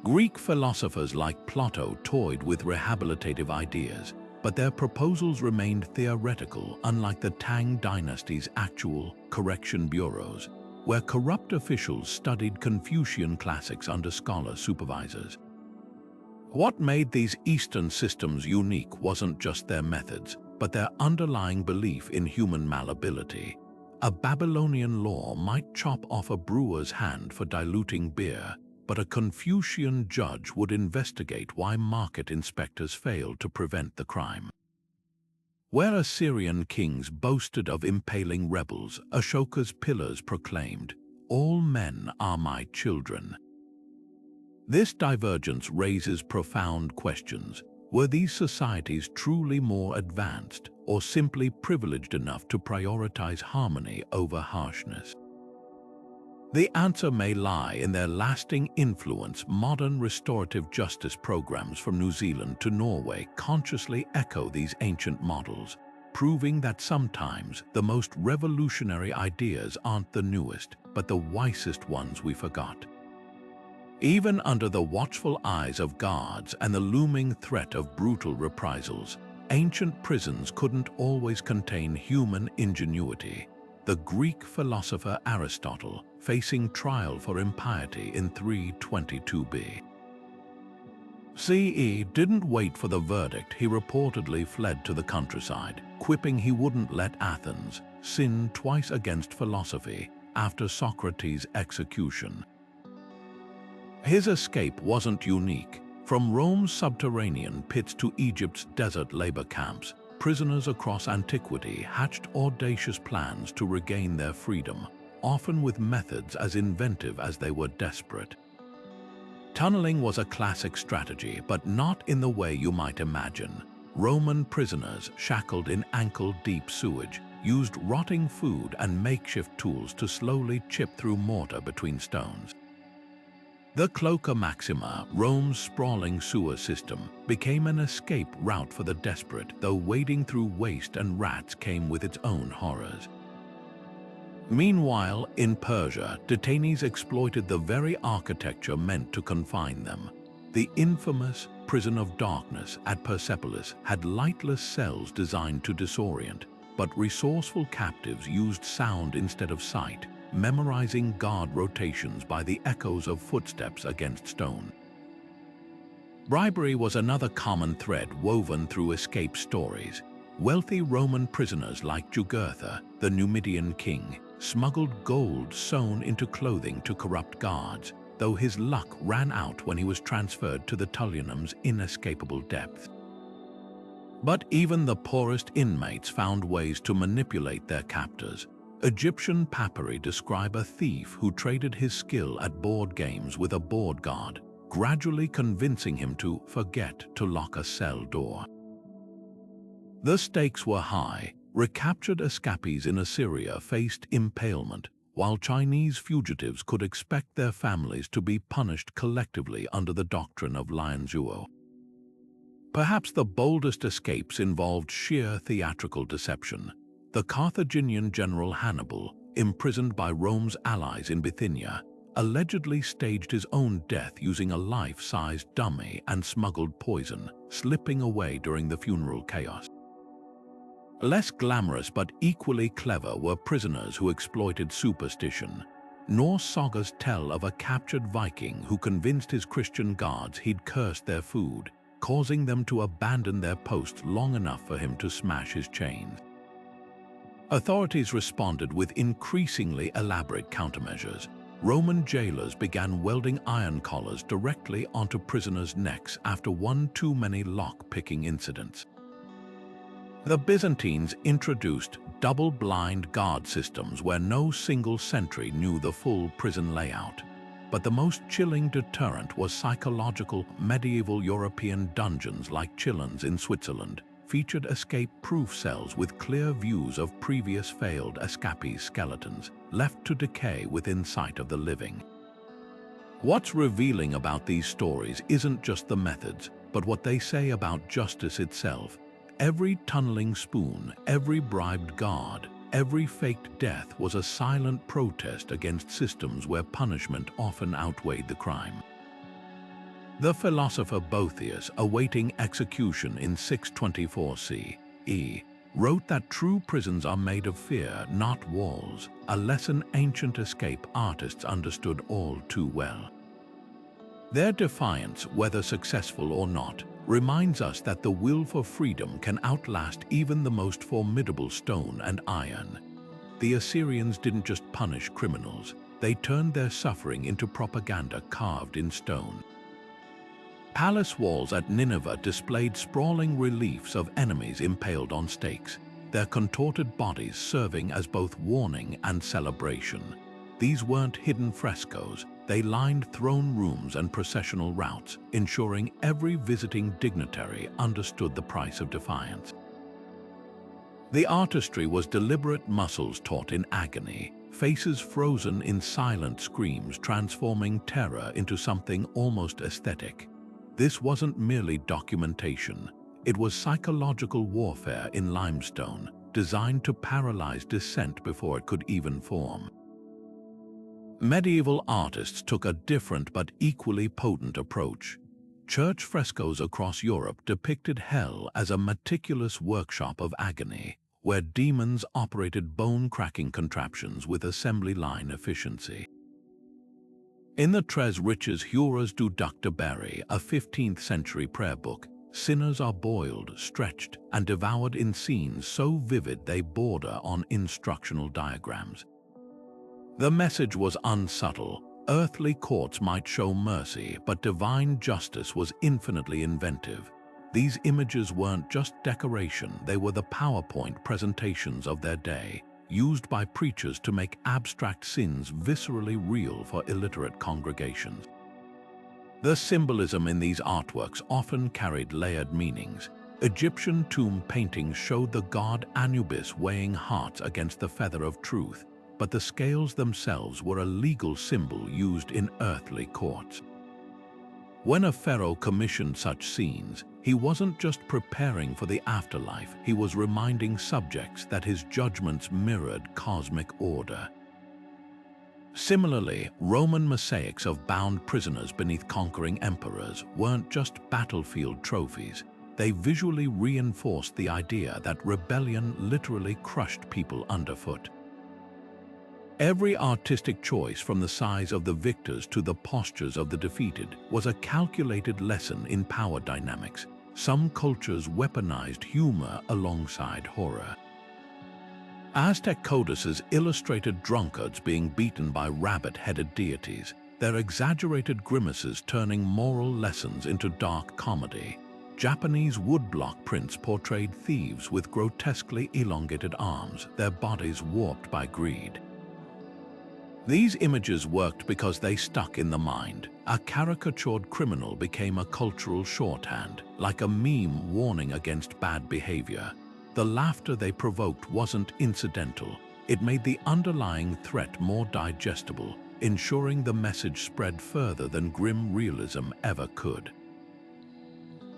Greek philosophers like Plato toyed with rehabilitative ideas, but their proposals remained theoretical, unlike the Tang dynasty's actual correction bureaus, where corrupt officials studied Confucian classics under scholar supervisors. What made these Eastern systems unique wasn't just their methods, but their underlying belief in human malleability. A Babylonian law might chop off a brewer's hand for diluting beer, but a Confucian judge would investigate why market inspectors failed to prevent the crime. Where Assyrian kings boasted of impaling rebels, Ashoka's pillars proclaimed, "All men are my children." This divergence raises profound questions. Were these societies truly more advanced, or simply privileged enough to prioritize harmony over harshness? The answer may lie in their lasting influence. Modern restorative justice programs from New Zealand to Norway consciously echo these ancient models, proving that sometimes the most revolutionary ideas aren't the newest, but the wisest ones we forgot. Even under the watchful eyes of guards and the looming threat of brutal reprisals, ancient prisons couldn't always contain human ingenuity. The Greek philosopher Aristotle, facing trial for impiety in 322 CE, didn't wait for the verdict. He reportedly fled to the countryside, quipping he wouldn't let Athens sin twice against philosophy after Socrates' execution. His escape wasn't unique. From Rome's subterranean pits to Egypt's desert labor camps, prisoners across antiquity hatched audacious plans to regain their freedom, often with methods as inventive as they were desperate. Tunneling was a classic strategy, but not in the way you might imagine. Roman prisoners, shackled in ankle-deep sewage, used rotting food and makeshift tools to slowly chip through mortar between stones. The Cloaca Maxima, Rome's sprawling sewer system, became an escape route for the desperate, though wading through waste and rats came with its own horrors. Meanwhile, in Persia, detainees exploited the very architecture meant to confine them. The infamous Prison of Darkness at Persepolis had lightless cells designed to disorient, but resourceful captives used sound instead of sight, memorizing guard rotations by the echoes of footsteps against stone. Bribery was another common thread woven through escape stories. Wealthy Roman prisoners like Jugurtha, the Numidian king, smuggled gold sewn into clothing to corrupt guards, though his luck ran out when he was transferred to the Tullianum's inescapable depths. But even the poorest inmates found ways to manipulate their captors. Egyptian papyri describe a thief who traded his skill at board games with a board guard, gradually convincing him to forget to lock a cell door. The stakes were high. Recaptured escapees in Assyria faced impalement, while Chinese fugitives could expect their families to be punished collectively under the doctrine of lianzuo. Perhaps the boldest escapes involved sheer theatrical deception. The Carthaginian general Hannibal, imprisoned by Rome's allies in Bithynia, allegedly staged his own death using a life-sized dummy and smuggled poison, slipping away during the funeral chaos. Less glamorous but equally clever were prisoners who exploited superstition. Norse sagas tell of a captured Viking who convinced his Christian guards he'd cursed their food, causing them to abandon their posts long enough for him to smash his chains. Authorities responded with increasingly elaborate countermeasures. Roman jailers began welding iron collars directly onto prisoners' necks after one too many lock-picking incidents. The Byzantines introduced double-blind guard systems where no single sentry knew the full prison layout. But the most chilling deterrent was psychological. Medieval European dungeons like Chillons in Switzerland featured escape-proof cells with clear views of previous failed escapees' skeletons, left to decay within sight of the living. What's revealing about these stories isn't just the methods, but what they say about justice itself. Every tunneling spoon, every bribed guard, every faked death was a silent protest against systems where punishment often outweighed the crime. The philosopher Boethius, awaiting execution in 624 CE, wrote that true prisons are made of fear, not walls, a lesson ancient escape artists understood all too well. Their defiance, whether successful or not, reminds us that the will for freedom can outlast even the most formidable stone and iron. The Assyrians didn't just punish criminals, they turned their suffering into propaganda carved in stone. Palace walls at Nineveh displayed sprawling reliefs of enemies impaled on stakes, their contorted bodies serving as both warning and celebration. These weren't hidden frescoes, they lined throne rooms and processional routes, ensuring every visiting dignitary understood the price of defiance. The artistry was deliberate muscles taut in agony, faces frozen in silent screams transforming terror into something almost aesthetic. This wasn't merely documentation, it was psychological warfare in limestone, designed to paralyze dissent before it could even form. Medieval artists took a different but equally potent approach. Church frescoes across Europe depicted hell as a meticulous workshop of agony, where demons operated bone-cracking contraptions with assembly line efficiency. In the Tres Riches Juras du Dr. Berry, a 15th-century prayer book, sinners are boiled, stretched, and devoured in scenes so vivid they border on instructional diagrams. The message was unsubtle. Earthly courts might show mercy, but divine justice was infinitely inventive. These images weren't just decoration, they were the PowerPoint presentations of their day, used by preachers to make abstract sins viscerally real for illiterate congregations. The symbolism in these artworks often carried layered meanings. Egyptian tomb paintings showed the god Anubis weighing hearts against the feather of truth, but the scales themselves were a legal symbol used in earthly courts. When a pharaoh commissioned such scenes, he wasn't just preparing for the afterlife, he was reminding subjects that his judgments mirrored cosmic order. Similarly, Roman mosaics of bound prisoners beneath conquering emperors weren't just battlefield trophies. They visually reinforced the idea that rebellion literally crushed people underfoot. Every artistic choice, from the size of the victors to the postures of the defeated, was a calculated lesson in power dynamics. Some cultures weaponized humor alongside horror. Aztec codices illustrated drunkards being beaten by rabbit-headed deities, their exaggerated grimaces turning moral lessons into dark comedy. Japanese woodblock prints portrayed thieves with grotesquely elongated arms, their bodies warped by greed. These images worked because they stuck in the mind. A caricatured criminal became a cultural shorthand, like a meme warning against bad behavior. The laughter they provoked wasn't incidental. It made the underlying threat more digestible, ensuring the message spread further than grim realism ever could.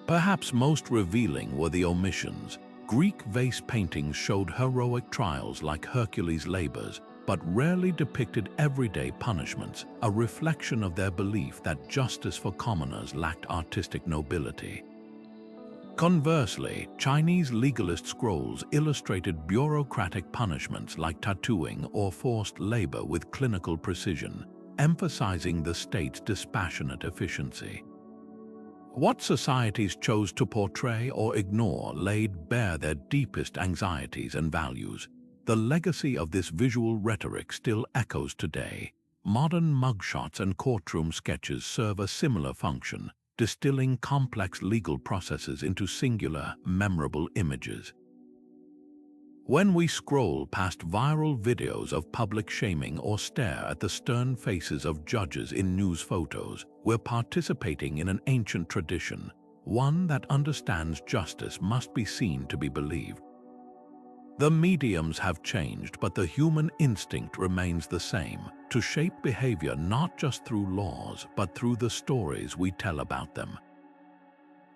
Perhaps most revealing were the omissions. Greek vase paintings showed heroic trials like Hercules' labors, but rarely depicted everyday punishments, a reflection of their belief that justice for commoners lacked artistic nobility. Conversely, Chinese legalist scrolls illustrated bureaucratic punishments like tattooing or forced labor with clinical precision, emphasizing the state's dispassionate efficiency. What societies chose to portray or ignore laid bare their deepest anxieties and values. The legacy of this visual rhetoric still echoes today. Modern mugshots and courtroom sketches serve a similar function, distilling complex legal processes into singular, memorable images. When we scroll past viral videos of public shaming or stare at the stern faces of judges in news photos, we're participating in an ancient tradition, one that understands justice must be seen to be believed. The mediums have changed, but the human instinct remains the same, to shape behavior not just through laws, but through the stories we tell about them.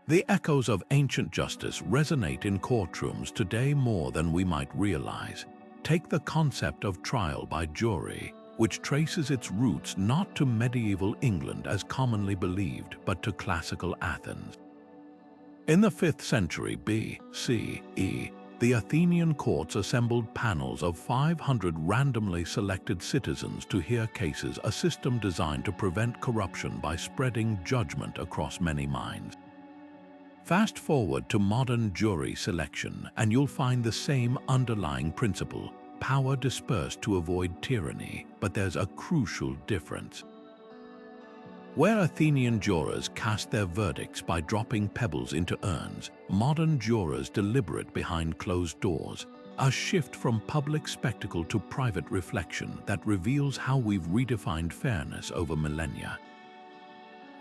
The echoes of ancient justice resonate in courtrooms today more than we might realize. Take the concept of trial by jury, which traces its roots not to medieval England as commonly believed, but to classical Athens. In the 5th century BCE, the Athenian courts assembled panels of 500 randomly selected citizens to hear cases, a system designed to prevent corruption by spreading judgment across many minds. Fast forward to modern jury selection, and you'll find the same underlying principle: power dispersed to avoid tyranny, but there's a crucial difference. Where Athenian jurors cast their verdicts by dropping pebbles into urns, modern jurors deliberate behind closed doors, a shift from public spectacle to private reflection that reveals how we've redefined fairness over millennia.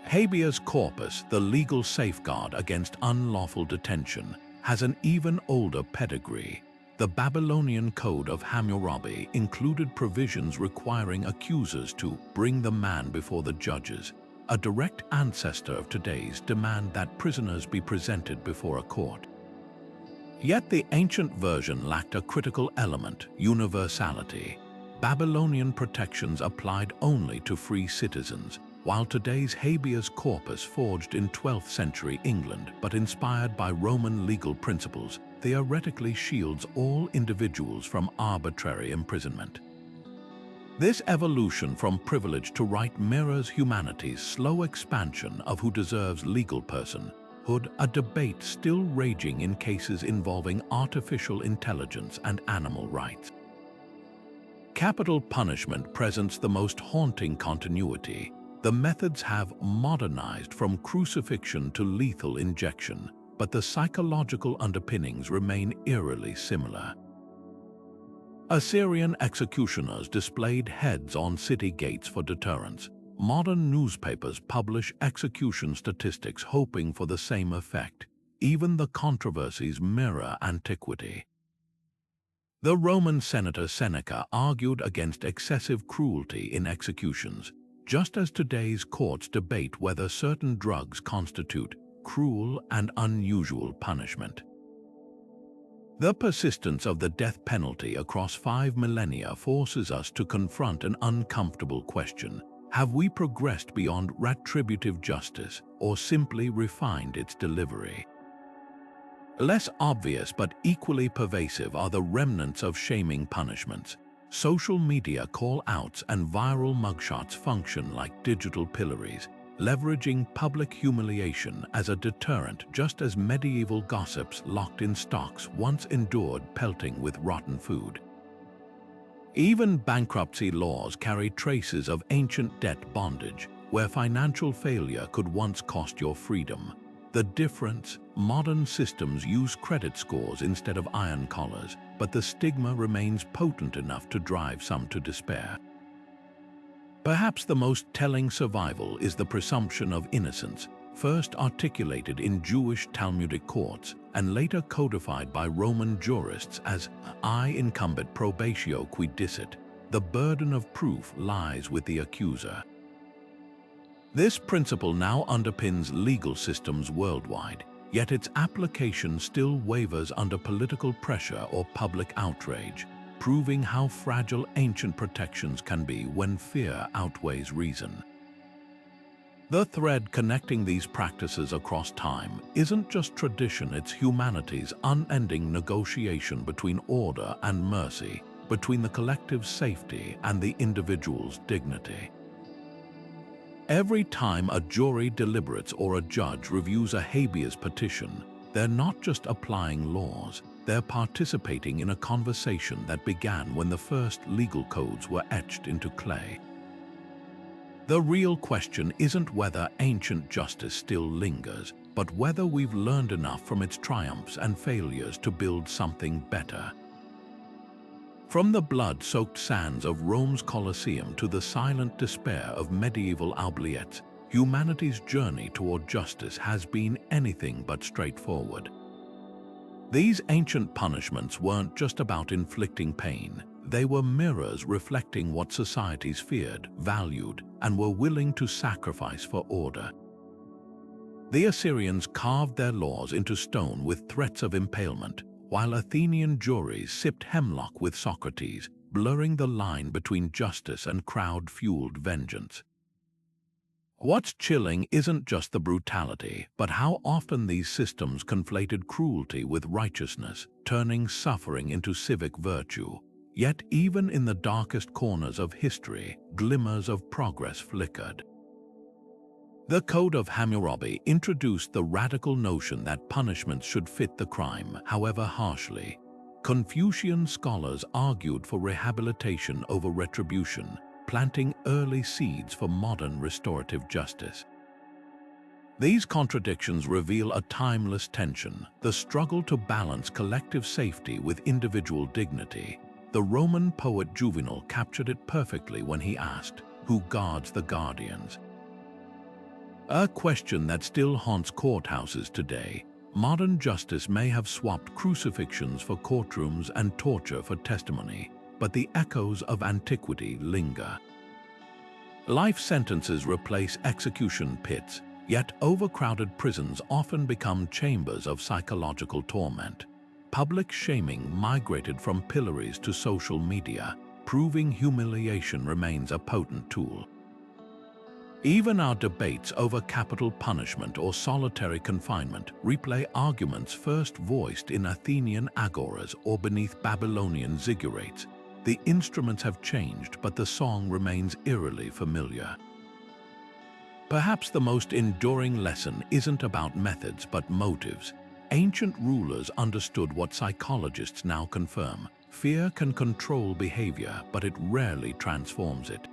Habeas corpus, the legal safeguard against unlawful detention, has an even older pedigree. The Babylonian Code of Hammurabi included provisions requiring accusers to bring the man before the judges, a direct ancestor of today's demand that prisoners be presented before a court. Yet the ancient version lacked a critical element: universality. Babylonian protections applied only to free citizens, while today's habeas corpus, forged in 12th century England but inspired by Roman legal principles, theoretically shields all individuals from arbitrary imprisonment. This evolution from privilege to right mirrors humanity's slow expansion of who deserves legal personhood, a debate still raging in cases involving artificial intelligence and animal rights. Capital punishment presents the most haunting continuity. The methods have modernized from crucifixion to lethal injection, but the psychological underpinnings remain eerily similar. Assyrian executioners displayed heads on city gates for deterrence. Modern newspapers publish execution statistics hoping for the same effect. Even the controversies mirror antiquity. The Roman senator Seneca argued against excessive cruelty in executions, just as today's courts debate whether certain drugs constitute cruel and unusual punishment. The persistence of the death penalty across 5 millennia forces us to confront an uncomfortable question: have we progressed beyond retributive justice, or simply refined its delivery? Less obvious but equally pervasive are the remnants of shaming punishments. Social media call-outs and viral mugshots function like digital pillories, leveraging public humiliation as a deterrent, just as medieval gossips locked in stocks once endured pelting with rotten food. Even bankruptcy laws carry traces of ancient debt bondage, where financial failure could once cost your freedom. The difference: modern systems use credit scores instead of iron collars, but the stigma remains potent enough to drive some to despair. Perhaps the most telling survival is the presumption of innocence, first articulated in Jewish Talmudic courts and later codified by Roman jurists as "I incumbit probatio qui dicit." The burden of proof lies with the accuser. This principle now underpins legal systems worldwide, yet its application still wavers under political pressure or public outrage, proving how fragile ancient protections can be when fear outweighs reason. The thread connecting these practices across time isn't just tradition, it's humanity's unending negotiation between order and mercy, between the collective's safety and the individual's dignity. Every time a jury deliberates or a judge reviews a habeas petition, they're not just applying laws, they're participating in a conversation that began when the first legal codes were etched into clay. The real question isn't whether ancient justice still lingers, but whether we've learned enough from its triumphs and failures to build something better. From the blood-soaked sands of Rome's Colosseum to the silent despair of medieval oubliettes, humanity's journey toward justice has been anything but straightforward. These ancient punishments weren't just about inflicting pain. They were mirrors reflecting what societies feared, valued, and were willing to sacrifice for order. The Assyrians carved their laws into stone with threats of impalement, while Athenian juries sipped hemlock with Socrates, blurring the line between justice and crowd-fueled vengeance. What's chilling isn't just the brutality, but how often these systems conflated cruelty with righteousness, turning suffering into civic virtue. Yet even in the darkest corners of history, glimmers of progress flickered. The Code of Hammurabi introduced the radical notion that punishments should fit the crime, however harshly. Confucian scholars argued for rehabilitation over retribution, planting early seeds for modern restorative justice. These contradictions reveal a timeless tension, the struggle to balance collective safety with individual dignity. The Roman poet Juvenal captured it perfectly when he asked, "Who guards the guardians?" A question that still haunts courthouses today. Modern justice may have swapped crucifixions for courtrooms and torture for testimony, but the echoes of antiquity linger. Life sentences replace execution pits, yet overcrowded prisons often become chambers of psychological torment. Public shaming migrated from pillories to social media, proving humiliation remains a potent tool. Even our debates over capital punishment or solitary confinement replay arguments first voiced in Athenian agoras or beneath Babylonian ziggurats. The instruments have changed, but the song remains eerily familiar. Perhaps the most enduring lesson isn't about methods but motives. Ancient rulers understood what psychologists now confirm. Fear can control behavior, but it rarely transforms it.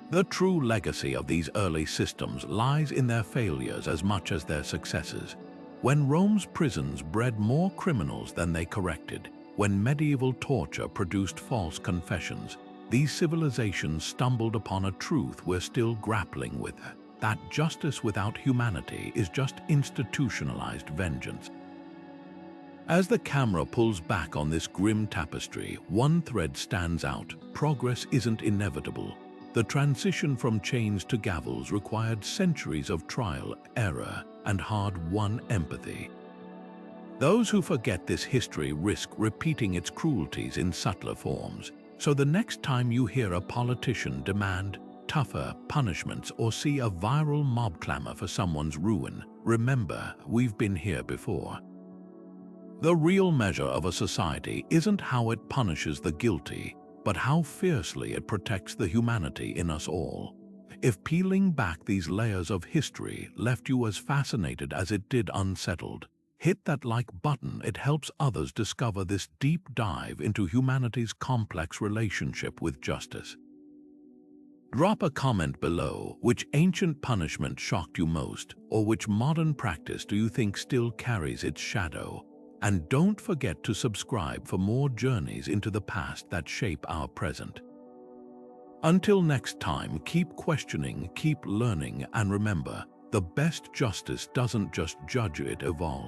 The true legacy of these early systems lies in their failures as much as their successes. When Rome's prisons bred more criminals than they corrected, when medieval torture produced false confessions, these civilizations stumbled upon a truth we're still grappling with, that justice without humanity is just institutionalized vengeance. As the camera pulls back on this grim tapestry, one thread stands out: progress isn't inevitable. The transition from chains to gavels required centuries of trial, error, and hard-won empathy. Those who forget this history risk repeating its cruelties in subtler forms. So the next time you hear a politician demand tougher punishments or see a viral mob clamor for someone's ruin, remember, we've been here before. The real measure of a society isn't how it punishes the guilty, but how fiercely it protects the humanity in us all. If peeling back these layers of history left you as fascinated as it did unsettled, hit that like button. It helps others discover this deep dive into humanity's complex relationship with justice. Drop a comment below. Which ancient punishment shocked you most, or which modern practice do you think still carries its shadow? And don't forget to subscribe for more journeys into the past that shape our present. Until next time, keep questioning, keep learning, and remember, the best justice doesn't just judge, it evolves.